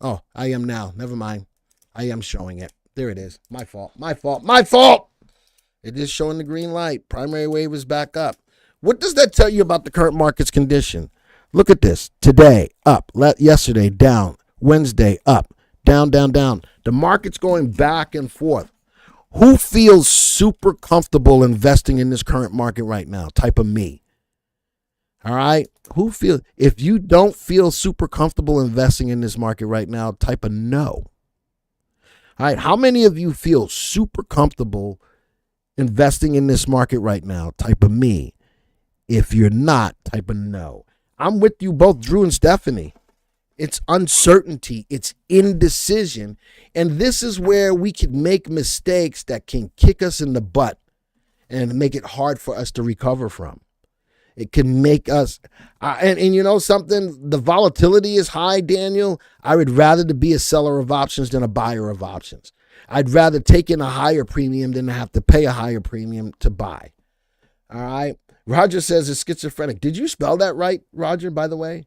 Oh, I am now. Never mind. I am showing it. There it is. My fault. It is showing the green light. Primary wave is back up. What does that tell you about the current market's condition? Look at this. Today, up. Yesterday, down. Wednesday, up. Down, down, down. The market's going back and forth. Who feels super comfortable investing in this current market right now? Type of me. All right? If you don't feel super comfortable investing in this market right now, type a no. All right? How many of you feel super comfortable investing in this market right now? Type a me. If you're not, type a no. I'm with you both, Drew and Stephanie. It's uncertainty. It's indecision. And this is where we can make mistakes that can kick us in the butt and make it hard for us to recover from. It can make us, and you know something, the volatility is high, Daniel. I would rather to be a seller of options than a buyer of options. I'd rather take in a higher premium than to have to pay a higher premium to buy. All right. Roger says it's schizophrenic. Did you spell that right, Roger, by the way?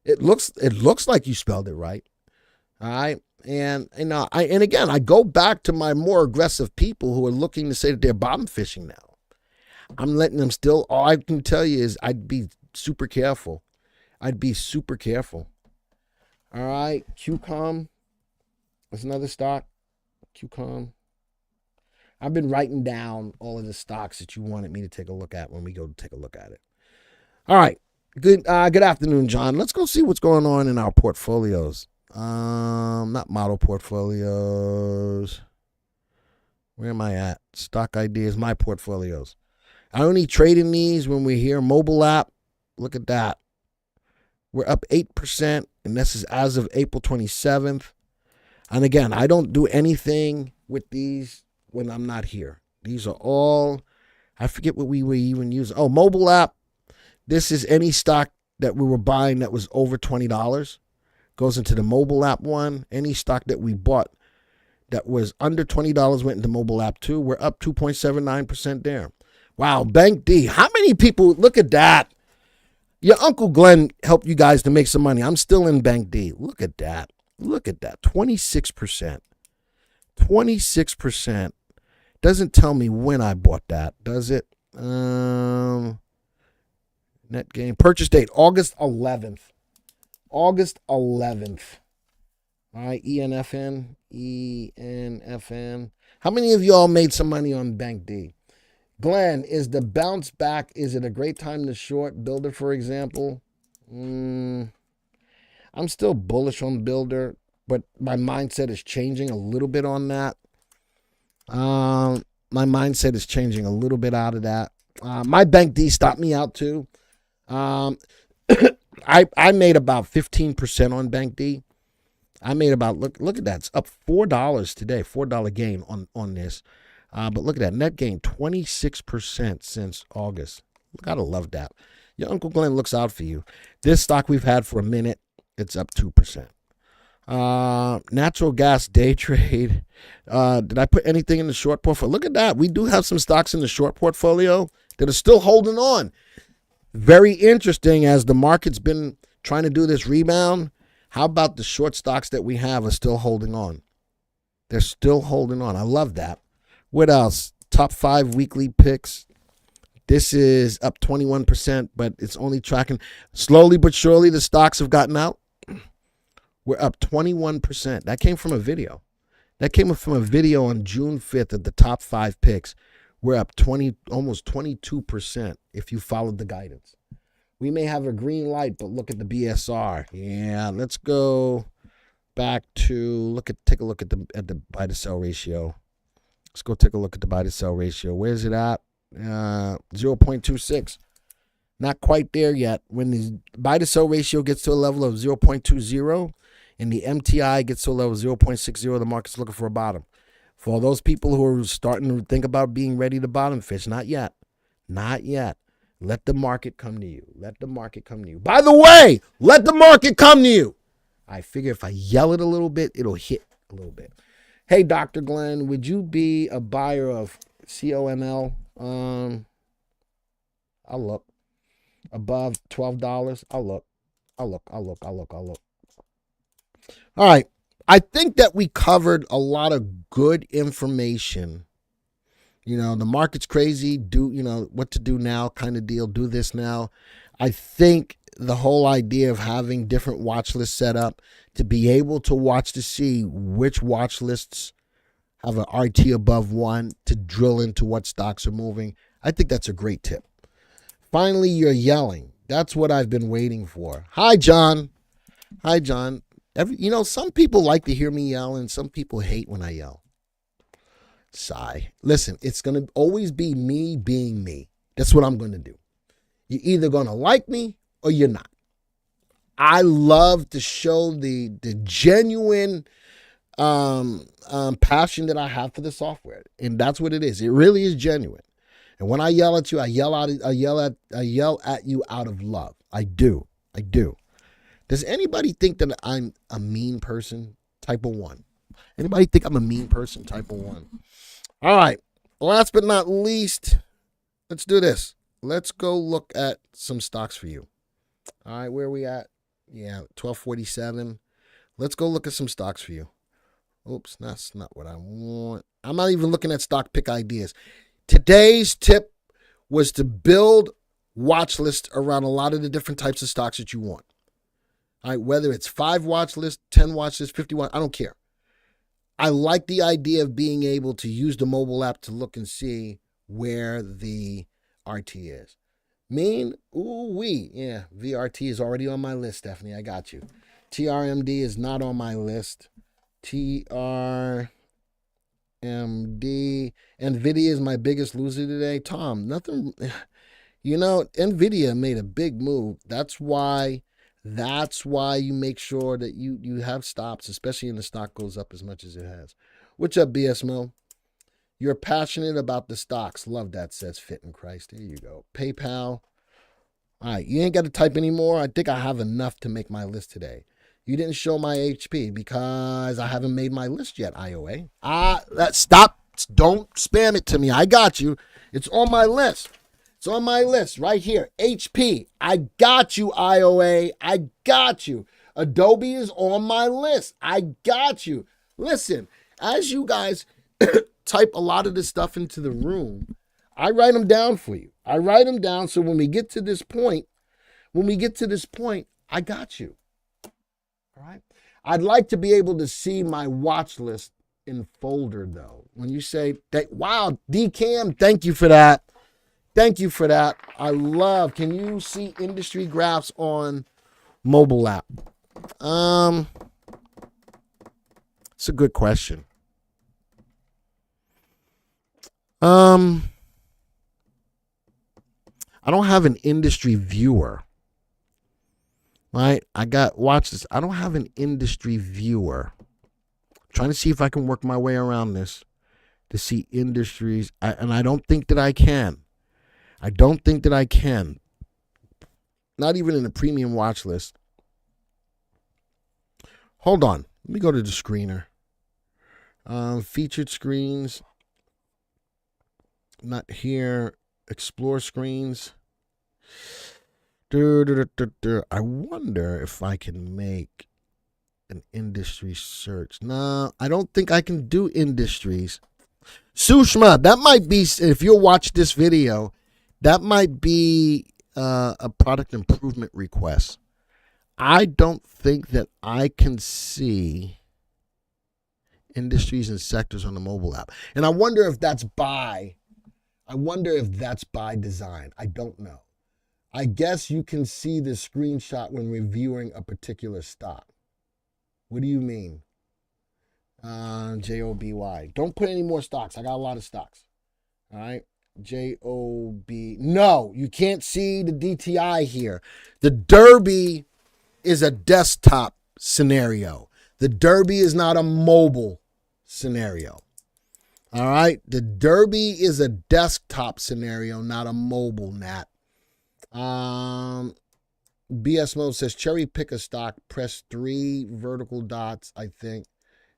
It looks like you spelled it right. All right. And again, I go back to my more aggressive people who are looking to say that they're bottom fishing now. I'm letting them still. All I can tell you is I'd be super careful. All right. QCOM. That's another stock. QCOM. I've been writing down all of the stocks that you wanted me to take a look at when we go to take a look at it. All right. Good afternoon, John. Let's go see what's going on in our portfolios. Not model portfolios. Where am I at? Stock ideas, my portfolios. I only trade in these when we're here. Mobile app, look at that. We're up 8%, and this is as of April 27th. And again, I don't do anything with these when I'm not here. These are all, I forget what we were even using. Oh, mobile app. This is any stock that we were buying that was over $20. Goes into the mobile app one. Any stock that we bought that was under $20 went into mobile app two. We're up 2.79% there. Wow, Bank D. How many people, look at that. Your Uncle Glenn helped you guys to make some money. I'm still in Bank D. Look at that. 26%. 26%. Doesn't tell me when I bought that, does it? Net gain. Purchase date, August 11th. All right, ENFN. How many of y'all made some money on Bank D? Glenn, is the bounce back, is it a great time to short Builder, for example? I'm still bullish on Builder, but my mindset is changing a little bit on that. My mindset is changing a little bit out of that. My Bank D stopped me out too. I made about 15% on Bank D. I made about, look at that. It's up $4 today, $4 gain on this. But look at that, net gain 26% since August. Gotta love that. Your Uncle Glenn looks out for you. This stock we've had for a minute, it's up 2%. Natural gas day trade. Did I put anything in the short portfolio? Look at that. We do have some stocks in the short portfolio that are still holding on. Very interesting as the market's been trying to do this rebound. How about the short stocks that we have are still holding on? They're still holding on. I love that. What else? Top 5 weekly picks. This is up 21%, but it's only tracking. Slowly but surely, the stocks have gotten out. We're up 21%. That came from a video. That came from a video on June 5th of the top 5 picks. We're up almost 22% if you followed the guidance. We may have a green light, but look at the BSR. Yeah, let's go back to take a look at the buy to sell ratio. Let's go take a look at the buy to sell ratio. Where's it at? 0.26. Not quite there yet. When the buy to sell ratio gets to a level of 0.20 and the MTI gets to a level of 0.60, the market's looking for a bottom. For all those people who are starting to think about being ready to bottom fish, not yet. Not yet. Let the market come to you. Let the market come to you. By the way, let the market come to you. I figure if I yell it a little bit, it'll hit a little bit. Hey, Dr. Glenn, would you be a buyer of COML? I'll look. Above $12? I'll look. All right. I think that we covered a lot of good information. You know, the market's crazy. What to do now kind of deal. Do this now. I think the whole idea of having different watch lists set up to be able to watch to see which watch lists have an RT above 1 to drill into what stocks are moving. I think that's a great tip. Finally, you're yelling. That's what I've been waiting for. Hi, John. Hi, John. Some people like to hear me yell and some people hate when I yell. Sigh. Listen, it's going to always be me being me. That's what I'm going to do. You're either going to like me or you're not. I love to show the genuine passion that I have for the software. And that's what it is. It really is genuine. And when I yell at you, I yell at you out of love. I do. Does anybody think that I'm a mean person? Type of 1. Anybody think I'm a mean person? Type of 1. All right. Last but not least, let's do this. Let's go look at some stocks for you. All right, where are we at? Yeah, 1247. Let's go look at some stocks for you. Oops, that's not what I want. I'm not even looking at stock pick ideas. Today's tip was to build watch lists around a lot of the different types of stocks that you want. All right, whether it's 5 watch lists, 10 watch lists, 51, I don't care. I like the idea of being able to use the mobile app to look and see where the RT is. Mean? Ooh-wee. Yeah, VRT is already on my list, Stephanie. I got you. TRMD is not on my list. TRMD. NVIDIA is my biggest loser today. Tom, nothing. NVIDIA made a big move. That's why you make sure that you have stops, especially when the stock goes up as much as it has. What's up, BSMO? You're passionate about the stocks. Love that, says Fit in Christ. There you go. PayPal. All right, you ain't got to type anymore. I think I have enough to make my list today. You didn't show my HP because I haven't made my list yet, IOA. Stop. Don't spam it to me. I got you. It's on my list. It's on my list right here. HP. I got you, IOA. I got you. Adobe is on my list. I got you. Listen, as you guys type a lot of this stuff into the room, I write them down for you. I write them down so when we get to this point, I got you. All right. I'd like to be able to see my watch list in folder though. When you say, wow, DCAM, thank you for that. Thank you for that. I love, can you see industry graphs on mobile app? It's a good question. I don't have an industry viewer. Right? Watch this. I don't have an industry viewer. I'm trying to see if I can work my way around this to see industries. And I don't think that I can. Not even in the premium watch list. Hold on. Let me go to the screener. Featured screens. Not here. Explore screens. I wonder if I can make an industry search. No, I don't think I can do industries. Sushma, that might be, if you'll watch this video, that might be a product improvement request. I don't think that I can see industries and sectors on the mobile app. And I wonder if that's by design. I don't know. I guess you can see the screenshot when reviewing a particular stock. What do you mean? JOBY. Don't put any more stocks. I got a lot of stocks. All right. JOB. No, you can't see the DTI here. The Derby is a desktop scenario. The Derby is not a mobile scenario. All right. The Derby is a desktop scenario, not a mobile, Nat. BS Mode says cherry pick a stock, press 3 vertical dots. I think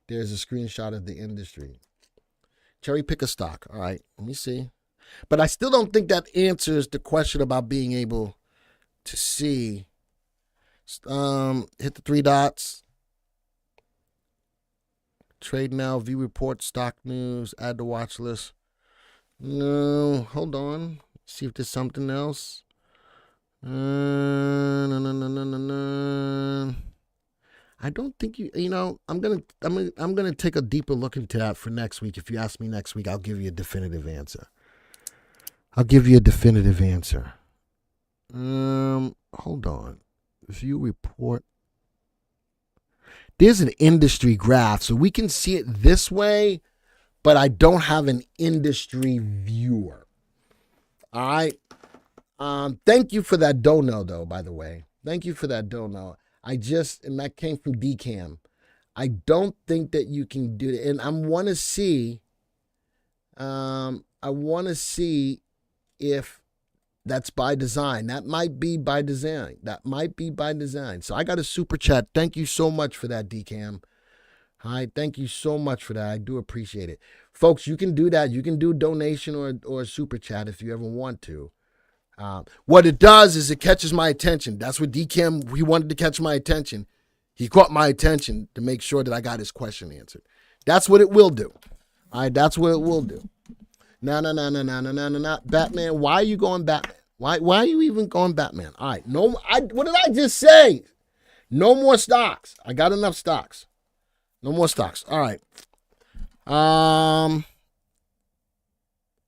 there's a screenshot of the industry. Cherry pick a stock. All right, let me see. But I still don't think that answers the question about being able to see. Hit the 3 dots. Trade now, view report, stock news, add to watch list. No, hold on. See if there's something else. No. I don't think I'm gonna take a deeper look into that for next week. If you ask me next week, I'll give you a definitive answer. Hold on. View report. There's an industry graph, so we can see it this way, but I don't have an industry viewer. All right. Thank you for that dono, though, by the way. Thank you for that dono. And that came from DCAM. I don't think that you can do it. And I want to see if that's by design. That might be by design. So I got a super chat. Thank you so much for that, DCAM. All right, thank you so much for that. I do appreciate it. Folks, you can do that. You can do donation or super chat if you ever want to. What it does is it catches my attention. That's what DCAM, he wanted to catch my attention. He caught my attention to make sure that I got his question answered. That's what it will do. All right, that's what it will do. No. Batman, why are you going Batman? Why are you even going Batman? All right, what did I just say? No more stocks. I got enough stocks. No more stocks. All right.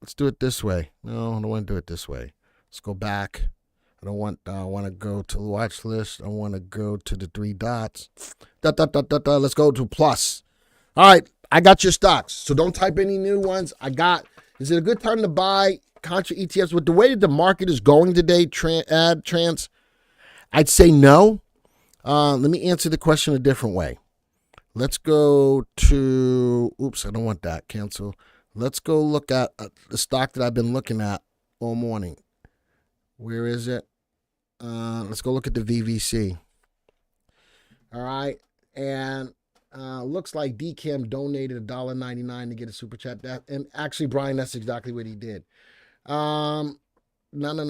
Let's do it this way. No, I don't want to do it this way. Let's go back. I want to go to the watch list. I want to go to the 3 dots. Let's go to plus. All right, I got your stocks. So don't type any new ones. Is it a good time to buy contra ETFs? With the way that the market is going today, Trans, I'd say no. Let me answer the question a different way. Let's go to, oops, I don't want that. Cancel. Let's go look at the stock that I've been looking at all morning. Where is it? Let's go look at the VVC. All right. And looks like DCAM donated $1.99 to get a super chat. And actually, Brian, that's exactly what he did. No.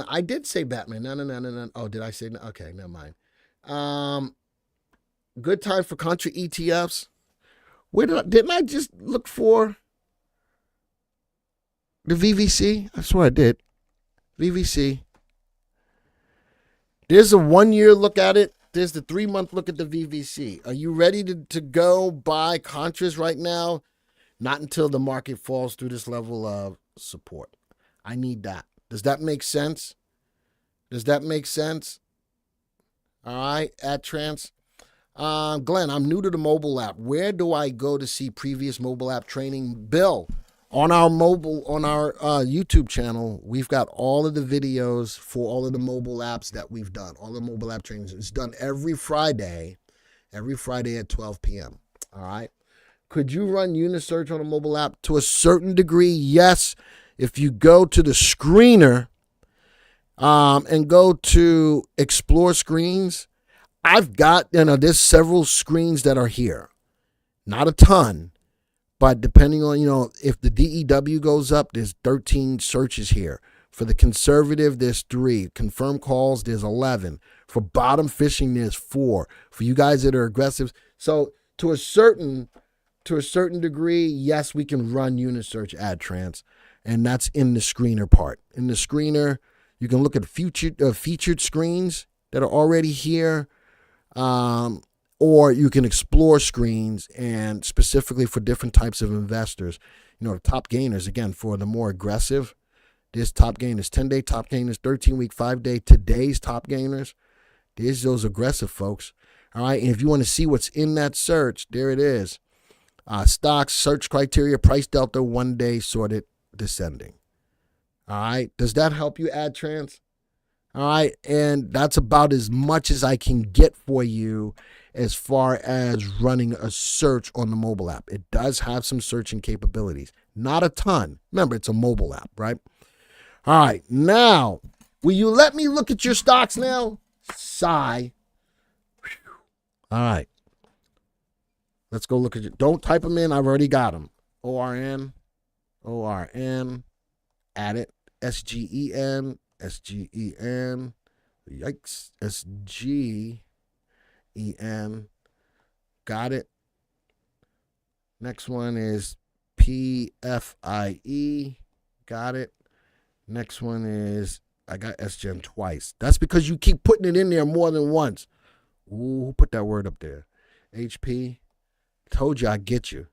I did say Batman. No. Oh, did I say no? Okay, never mind. Good time for contra ETFs. Didn't I just look for the VVC? I swear I did. VVC. There's a 1-year look at it. There's the 3-month look at the VVC. Are you ready to go buy contras right now? Not until the market falls through this level of support. I need that. Does that make sense? All right, at Trans. Glenn, I'm new to the mobile app. Where do I go to see previous mobile app training? Bill, on our YouTube channel, we've got all of the videos for all of the mobile apps that we've done. All the mobile app trainings. It's done every Friday at 12 p.m. All right. Could you run Unisearch on a mobile app? To a certain degree, yes. If you go to the screener and go to explore screens, I've got, there's several screens that are here. Not a ton, but depending on, if the DEW goes up, there's 13 searches here. For the conservative, there's 3. Confirm calls, there's 11. For bottom fishing, there's 4. For you guys that are aggressive. So to a certain degree, yes, we can run unit search ad trans, and that's in the screener part. In the screener, you can look at featured screens that are already here, or you can explore screens, and specifically for different types of investors. The top gainers, again, for the more aggressive, there's top gainers, 10-day top gainers, 13-week, 5-day, today's top gainers. There's those aggressive folks. All right, and if you want to see what's in that search, there it is. Stocks, search criteria, price delta, 1-day sorted descending. All right, does that help you add trans? All right, and that's about as much as I can get for you as far as running a search on the mobile app. It does have some searching capabilities, not a ton. Remember, it's a mobile app, right? All right, now, will you let me look at your stocks now? Sigh. All right. Let's go look at it. Don't type them in. I've already got them. ORN, add it. SGEN, yikes, SGEN, got it. Next one is PFIE, got it. Next one is, I got SGEN twice. That's because you keep putting it in there more than once. Ooh, who put that word up there? HP. Told you I'd get you.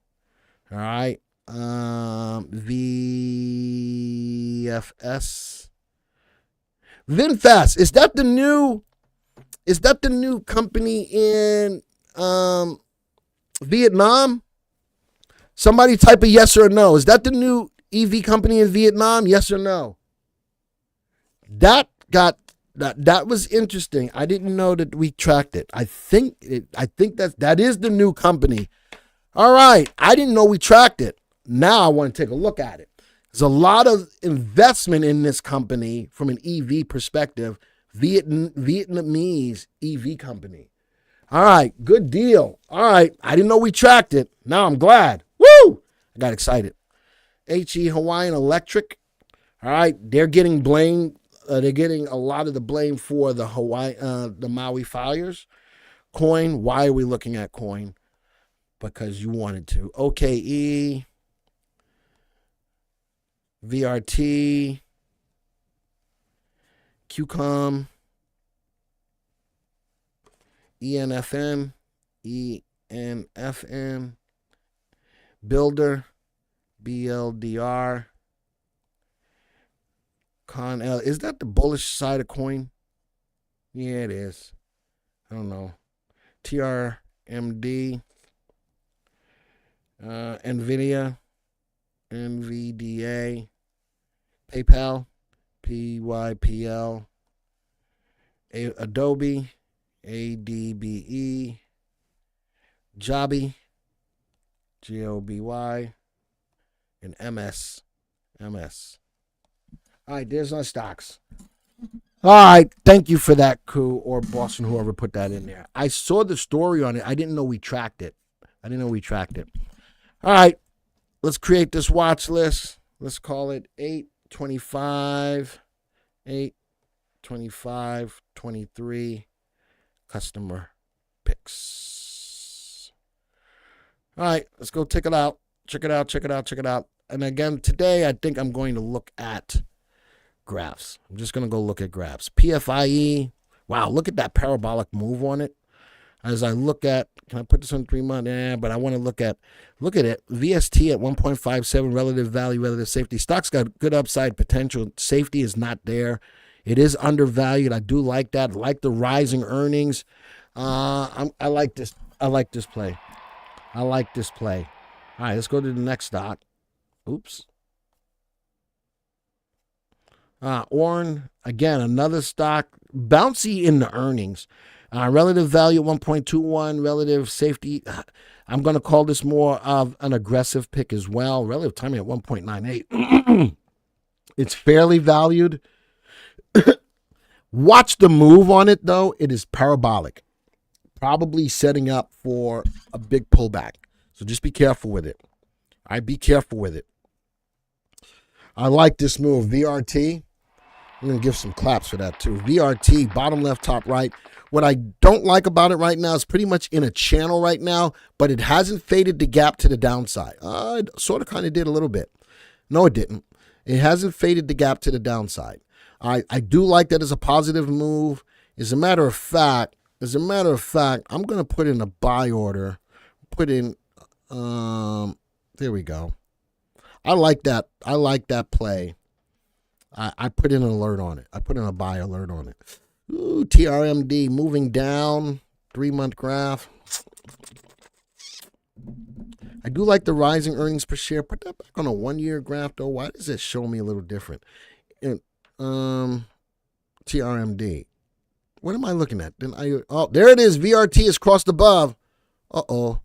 All right. VFS. VinFast. Is that the new company in Vietnam? Somebody type a yes or a no. Is that the new EV company in Vietnam? Yes or no? That was interesting. I didn't know that we tracked it. I think that is the new company. All right. I didn't know we tracked it. Now I want to take a look at it. There's a lot of investment in this company from an EV perspective. Vietnamese EV company. All right. Good deal. All right. I didn't know we tracked it. Now I'm glad. Woo! I got excited. HE Hawaiian Electric. All right. They're getting blamed. They're getting a lot of the blame for the Maui fires. Coin. Why are we looking at Coin? Because you wanted to. OKE. VRT. QCOM. ENFM. ENFM. Builder. BLDR. Con L. Is that the bullish side of Coin? Yeah, it is. I don't know. TRMD. NVIDIA. NVDA. PayPal. PYPL. Adobe. ADBE. Joby. GOBY. And MS. All right, there's our stocks. All right, thank you for that, Koo, or Boston, whoever put that in there. I saw the story on it. I didn't know we tracked it. All right, let's create this watch list. Let's call it 825, 23 customer picks. All right, let's go check it out. Check it out. And again, today I think I'm going to look at graphs. I'm just going to go look at graphs. PFIE. Wow, look at that parabolic move on it. As I look at, can I put this on 3 months? But I want to look at it. VST at 1.57, relative value, relative safety. Stock's got good upside potential. Safety is not there. It is undervalued. I do like that. I like the rising earnings. I like this. I like this play. All right, let's go to the next stock. Oops. Orn, again, another stock, bouncy in the earnings. Relative value 1.21, relative safety. I'm going to call this more of an aggressive pick as well. Relative timing at 1.98. It's fairly valued. Watch the move on it, though. It is parabolic, probably setting up for a big pullback. So just be careful with it. All right, be careful with it. I like this move, VRT. I'm going to give some claps for that, too. VRT, bottom left, top right. What I don't like about it right now is pretty much in a channel right now, but it hasn't faded the gap to the downside. It sort of kind of did a little bit. No, it didn't. It hasn't faded the gap to the downside. I do like that as a positive move. As a matter of fact, I'm going to put in a buy order. Put in, there we go. I like that. I like that play. I put in an alert on it. I put in a buy alert on it. Ooh, TRMD moving down, 3-month graph. I do like the rising earnings per share. Put that back on a 1-year graph, though. Why does it show me a little different? TRMD. What am I looking at? Oh, there it is. VRT is crossed above. Uh-oh.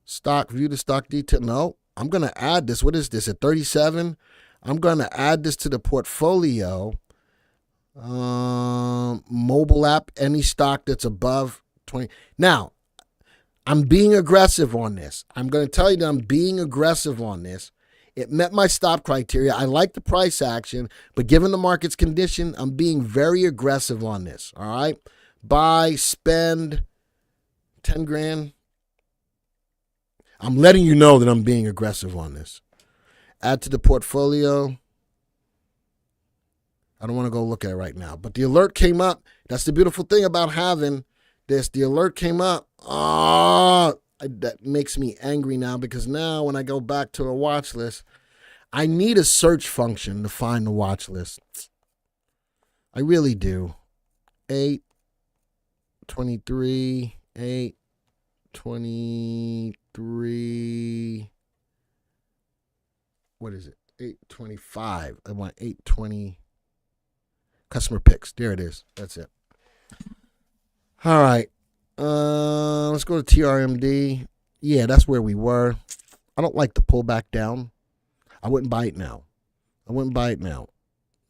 Stock, view the stock detail. No, I'm going to add this. What is this, at 37? I'm going to add this to the portfolio. Mobile app, any stock that's above 20. Now, I'm being aggressive on this. I'm going to tell you that I'm being aggressive on this. It met my stop criteria. I like the price action, but given the market's condition, I'm being very aggressive on this. All right. Buy, spend 10 grand. I'm letting you know that I'm being aggressive on this. Add to the portfolio. I don't want to go look at it right now, but the alert came up. That's the beautiful thing about having this. The alert came up. That makes me angry now, because now when I go back to a watch list, I need a search function to find the watch list. I really do. 823, 823. What is it? 825. I want 820. Customer picks. There it is. That's it. All right. Let's go to TRMD. Yeah, that's where we were. I don't like the pullback down. I wouldn't buy it now.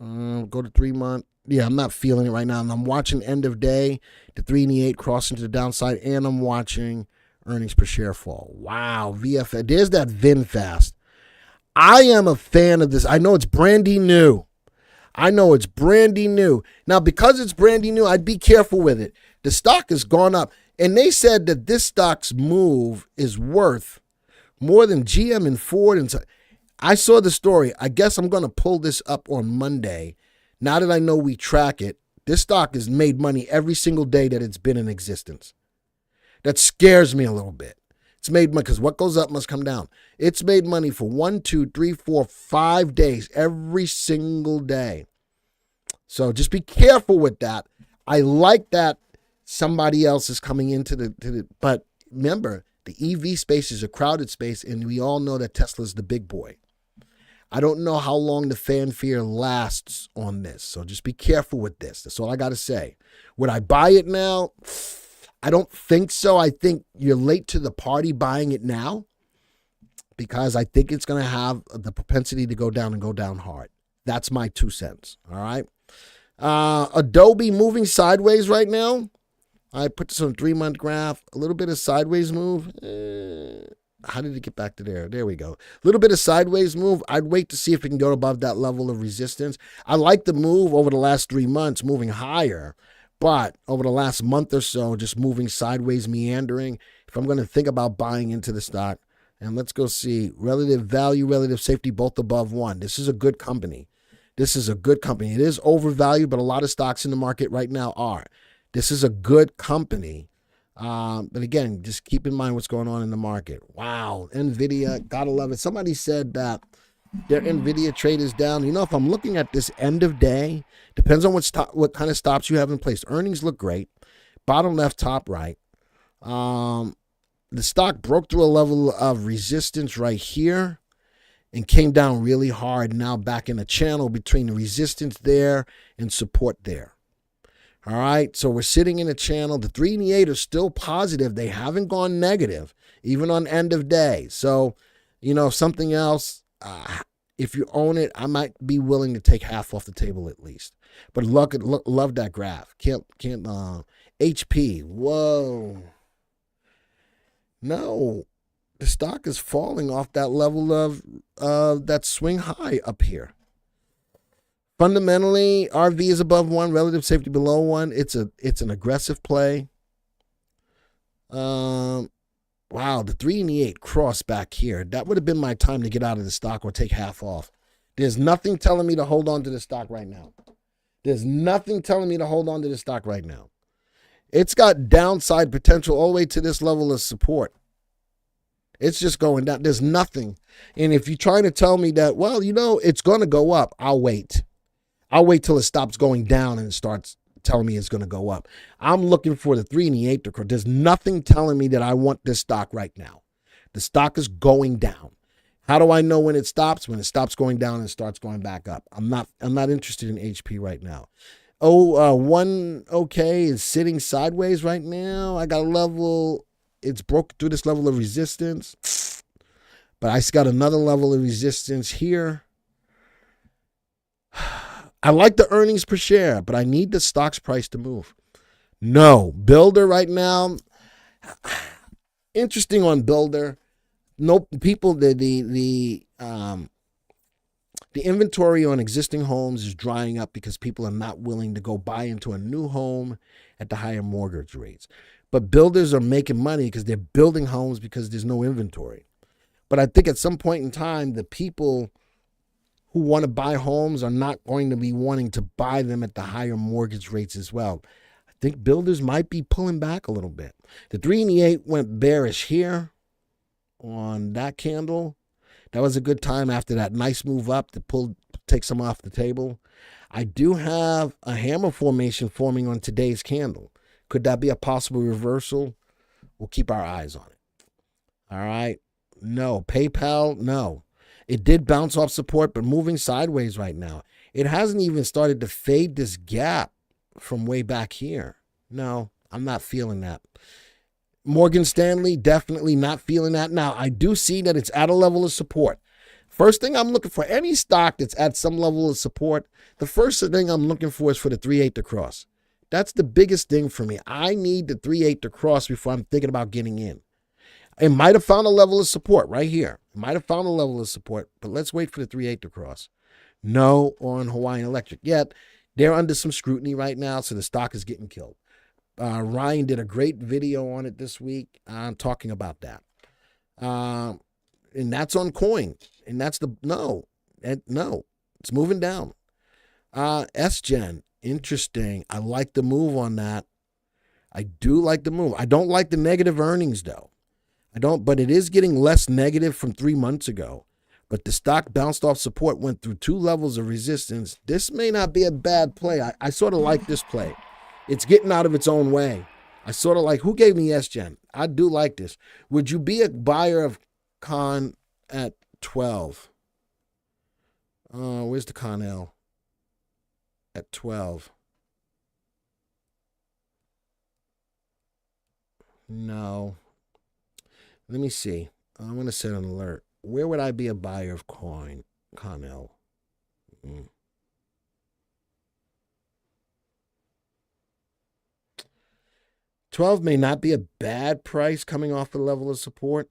Go to 3 month. Yeah, I'm not feeling it right now. And I'm watching end of day, the 3 and the 8 crossing to the downside, and I'm watching earnings per share fall. Wow, VFA. There's that VinFast. I am a fan of this. I know it's brandy new. Now, because it's brandy new, I'd be careful with it. The stock has gone up, and they said that this stock's move is worth more than GM and Ford. And I saw the story. I guess I'm going to pull this up on Monday. Now that I know we track it, this stock has made money every single day that it's been in existence. That scares me a little bit. It's made money because what goes up must come down. It's made money for 1, 2, 3, 4, 5 days, every single day. So just be careful with that. I like that somebody else is coming into but remember, the EV space is a crowded space, and we all know that Tesla's the big boy. I don't know how long the fanfare lasts on this, so just be careful with this. That's all I got to say. Would I buy it now? I don't think so. I think you're late to the party buying it now, because I think it's going to have the propensity to go down and go down hard. That's my 2 cents. All right. Adobe moving sideways right now. I put this on a 3-month graph. A little bit of sideways move. How did it get back to there? There we go. A little bit of sideways move. I'd wait to see if it can go above that level of resistance. I like the move over the last 3 months, moving higher. But over the last month or so, just moving sideways, meandering. If I'm going to think about buying into the stock, and let's go see relative value, relative safety, both above 1. This is a good company. It is overvalued, but a lot of stocks in the market right now are. This is a good company. But again, just keep in mind what's going on in the market. Wow. NVIDIA, gotta love it. Somebody said that their NVIDIA trade is down. You know, if I'm looking at this end of day, depends on what kind of stops you have in place. Earnings look great. Bottom left, top right. The stock broke through a level of resistance right here and came down really hard. Now back in a channel between the resistance there and support there. All right, so we're sitting in a channel. The 3 and the 8 are still positive. They haven't gone negative, even on end of day. So, you know, something else, if you own it, I might be willing to take half off the table at least. But love that graph. Can't HP. Whoa. No, the stock is falling off that level of that swing high up here. Fundamentally, RV is above 1, relative safety below 1. It's an aggressive play. Wow, the 3 and the 8 cross back here. That would have been my time to get out of the stock or take half off. There's nothing telling me to hold on to the stock right now. There's nothing telling me to hold on to the stock right now. It's got downside potential all the way to this level of support. It's just going down. There's nothing. And if you're trying to tell me that, well, it's going to go up, I'll wait. I'll wait till it stops going down and it starts telling me it's going to go up. I'm looking for the 3 and the 8 to cross. There's nothing telling me that I want this stock right now. The stock is going down. How do I know when it stops? When it stops going down and starts going back up. I'm not interested in HP right now. One okay is sitting sideways right now. I got a level. It's broke through this level of resistance. But I got another level of resistance here. I like the earnings per share, but I need the stock's price to move. No. Builder right now. Interesting on Builder. No people, the inventory on existing homes is drying up because people are not willing to go buy into a new home at the higher mortgage rates. But builders are making money because they're building homes because there's no inventory. But I think at some point in time, the people who want to buy homes are not going to be wanting to buy them at the higher mortgage rates as well. I think builders might be pulling back a little bit. The 3 and the 8 went bearish here on that candle. That was a good time after that nice move up to take some off the table. I do have a hammer formation forming on today's candle. Could that be a possible reversal? We'll keep our eyes on it. All right. No. PayPal, no. It did bounce off support, but moving sideways right now. It hasn't even started to fade this gap from way back here. No, I'm not feeling that. Morgan Stanley, definitely not feeling that. Now, I do see that it's at a level of support. First thing I'm looking for, any stock that's at some level of support, the first thing I'm looking for is for the 3-8 to cross. That's the biggest thing for me. I need the 3-8 to cross before I'm thinking about getting in. It might have found a level of support right here. It might have found a level of support, but let's wait for the 3-8 to cross. No on Hawaiian Electric yet. They're under some scrutiny right now, so the stock is getting killed. Ryan did a great video on it this week. I'm talking about that. And that's on coin. And that's no, it's moving down. SGen, interesting. I like the move on that. I do like the move. I don't like the negative earnings though. But it is getting less negative from 3 months ago. But the stock bounced off support, went through 2 levels of resistance. This may not be a bad play. I sort of like this play. It's getting out of its own way. I sort of like, who gave me SGen? I do like this. Would you be a buyer of Con at 12? Where's the Con L? At 12. No. Let me see. I'm going to set an alert. Where would I be a buyer of Con L? 12 may not be a bad price coming off the level of support.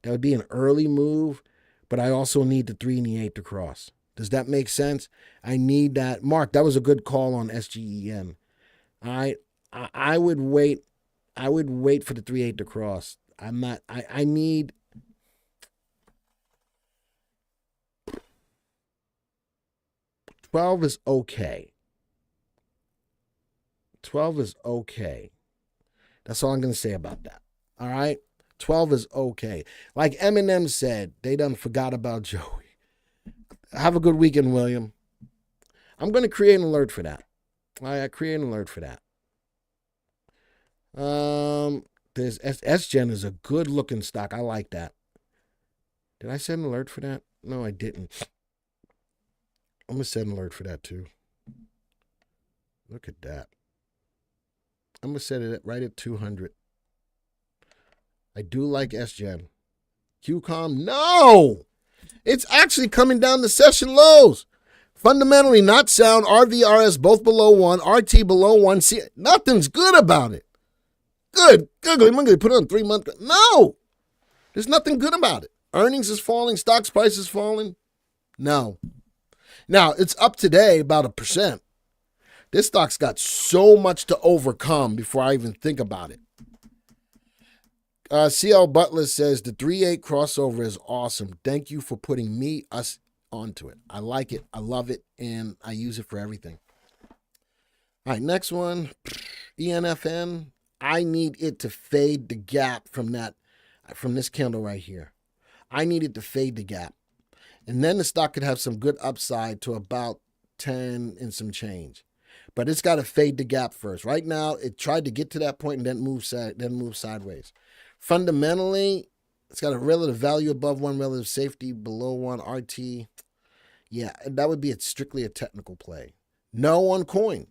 That would be an early move, but I also need the 3 and the 8 to cross. Does that make sense? I need that. Mark, that was a good call on SGEN. I would wait. I would wait for the 3-8 to cross. I need. $12 is okay. 12 is okay. That's all I'm going to say about that. All right? 12 is okay. Like Eminem said, they done forgot about Joey. Have a good weekend, William. I'm going to create an alert for that. I create an alert for that. There's SGen is a good looking stock. I like that. Did I set an alert for that? No, I didn't. I'm going to set an alert for that too. Look at that. I'm going to set it right at 200. I do like SGen. QCOM, no! It's actually coming down to session lows. Fundamentally not sound. RVRS both below 1. RT below 1. See, nothing's good about it. Good. I'm going to put it on 3 month. No. There's nothing good about it. Earnings is falling. Stocks price is falling. No. Now, it's up today about 1%. This stock's got so much to overcome before I even think about it. CL Butler says, the 3-8 crossover is awesome. Thank you for putting us onto it. I like it. I love it. And I use it for everything. All right, next one. ENFN. I need it to fade the gap from this candle right here. I need it to fade the gap. And then the stock could have some good upside to about 10 and some change. But it's got to fade the gap first. Right now, it tried to get to that point and then move sideways. Fundamentally, it's got a relative value above 1, relative safety below 1, RT. Yeah, that would be strictly a technical play. No on coin.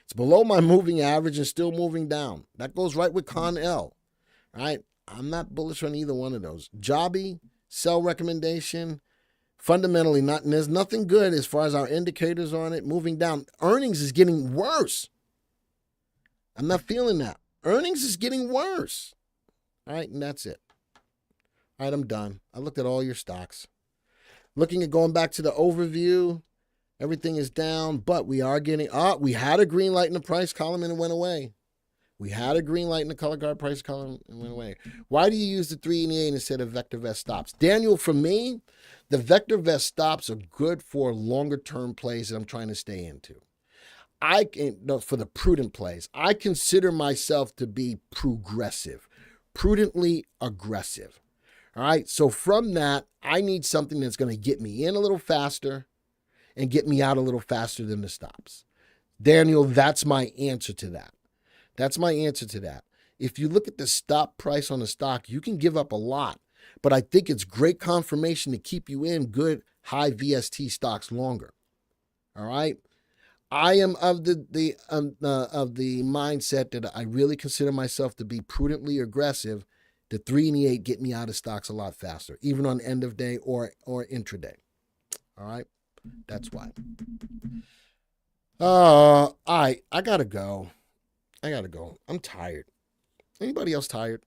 It's below my moving average and still moving down. That goes right with Con L. Right? I'm not bullish on either one of those. Jobby, sell recommendation. Fundamentally, there's nothing good as far as our indicators on it. Moving down. Earnings is getting worse. I'm not feeling that. Earnings is getting worse. All right, and that's it. All right, I'm done. I looked at all your stocks. Looking at going back to the overview, everything is down, but we are getting we had a green light in the price column and it went away. We had a green light in the color guard price column and went away. Why do you use the 3 and the 8 instead of VectorVest stops? Daniel, for me, the VectorVest stops are good for longer term plays that I'm trying to stay into. For the prudent plays, I consider myself to be progressive, prudently aggressive. All right. So from that, I need something that's going to get me in a little faster and get me out a little faster than the stops. Daniel, that's my answer to that. That's my answer to that. If you look at the stop price on the stock, you can give up a lot, but I think it's great confirmation to keep you in good high VST stocks longer. All right. I am of the mindset that I really consider myself to be prudently aggressive. The 3 and the 8 get me out of stocks a lot faster, even on end of day or intraday. All right. That's why. All right. I got to go. I'm tired. Anybody else tired?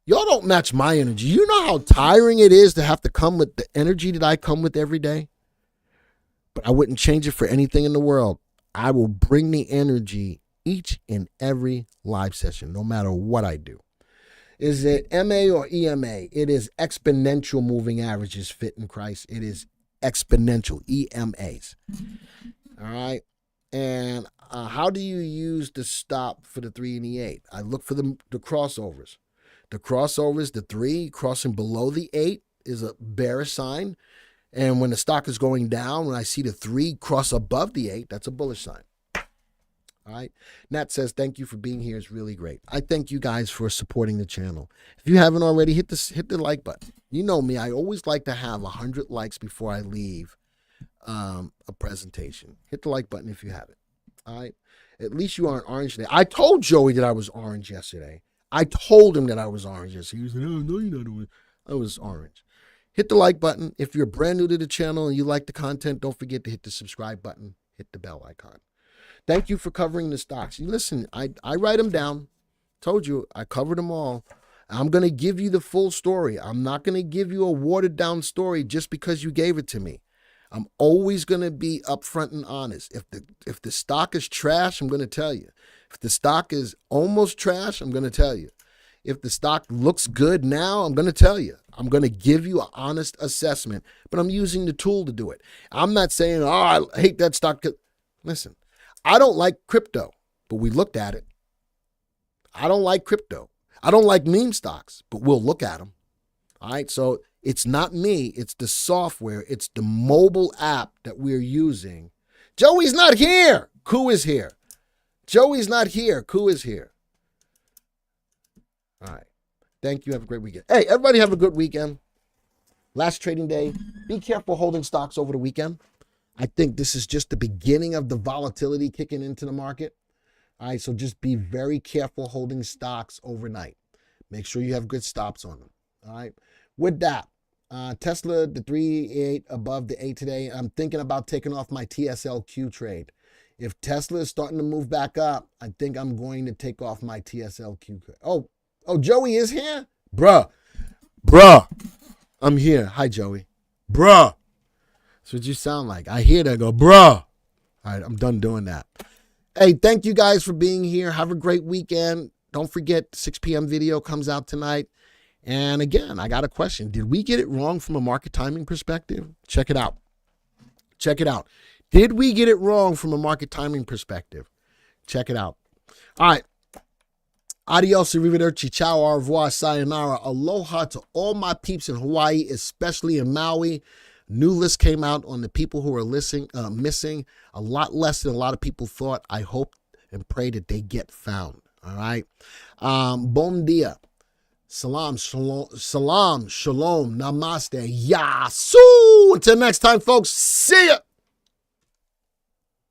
Y'all don't match my energy. You know how tiring it is to have to come with the energy that I come with every day? But I wouldn't change it for anything in the world. I will bring the energy each and every live session, no matter what I do. Is it MA or EMA? It is exponential moving averages, fit in Christ. It is exponential, EMAs. All right. And how do you use the stop for the 3 and the 8? I look for the crossovers. The crossovers, the 3 crossing below the 8 is a bearish sign. And when the stock is going down, when I see the 3 cross above the 8, that's a bullish sign. All right. Nat says, thank you for being here. It's really great. I thank you guys for supporting the channel. If you haven't already, hit the like button. You know me. I always like to have 100 likes before I leave a presentation. Hit the like button if you haven't. All right. At least you aren't orange today. I told Joey that I was orange yesterday. I told him that I was orange yesterday. He said, oh, no, you're not orange. I was orange. Hit the like button. If you're brand new to the channel and you like the content, don't forget to hit the subscribe button. Hit the bell icon. Thank you for covering the stocks. You listen, I write them down. Told you, I covered them all. I'm going to give you the full story. I'm not going to give you a watered down story just because you gave it to me. I'm always going to be upfront and honest. If the stock is trash, I'm going to tell you. If the stock is almost trash, I'm going to tell you. If the stock looks good now, I'm going to tell you. I'm going to give you an honest assessment, but I'm using the tool to do it. I'm not saying, oh, I hate that stock. Listen, I don't like crypto, but we looked at it. I don't like crypto. I don't like meme stocks, but we'll look at them. All right, so it's not me. It's the software. It's the mobile app that we're using. Joey's not here. Koo is here. Joey's not here. Koo is here. All right. Thank you. Have a great weekend. Hey, everybody have a good weekend. Last trading day. Be careful holding stocks over the weekend. I think this is just the beginning of the volatility kicking into the market. All right, so just be very careful holding stocks overnight. Make sure you have good stops on them. All right. With that, Tesla, the 3.8 above the 8 today. I'm thinking about taking off my TSLQ trade. If Tesla is starting to move back up, I think I'm going to take off my TSLQ. Oh, Joey is here? Bruh. I'm here. Hi, Joey. Bruh. That's what you sound like. I hear that go, bruh. All right, I'm done doing that. Hey, thank you guys for being here. Have a great weekend. Don't forget, 6 p.m. video comes out tonight. And again, I got a question. Did we get it wrong from a market timing perspective? Check it out. Did we get it wrong from a market timing perspective? Check it out. All right. Adios, arrivederci, ciao, au revoir, sayonara, aloha to all my peeps in Hawaii, especially in Maui. New list came out on the people who are missing, a lot less than a lot of people thought. I hope and pray that they get found. All right. Bon dia. Salam, shalom, namaste, yasu. Until next time, folks. See ya.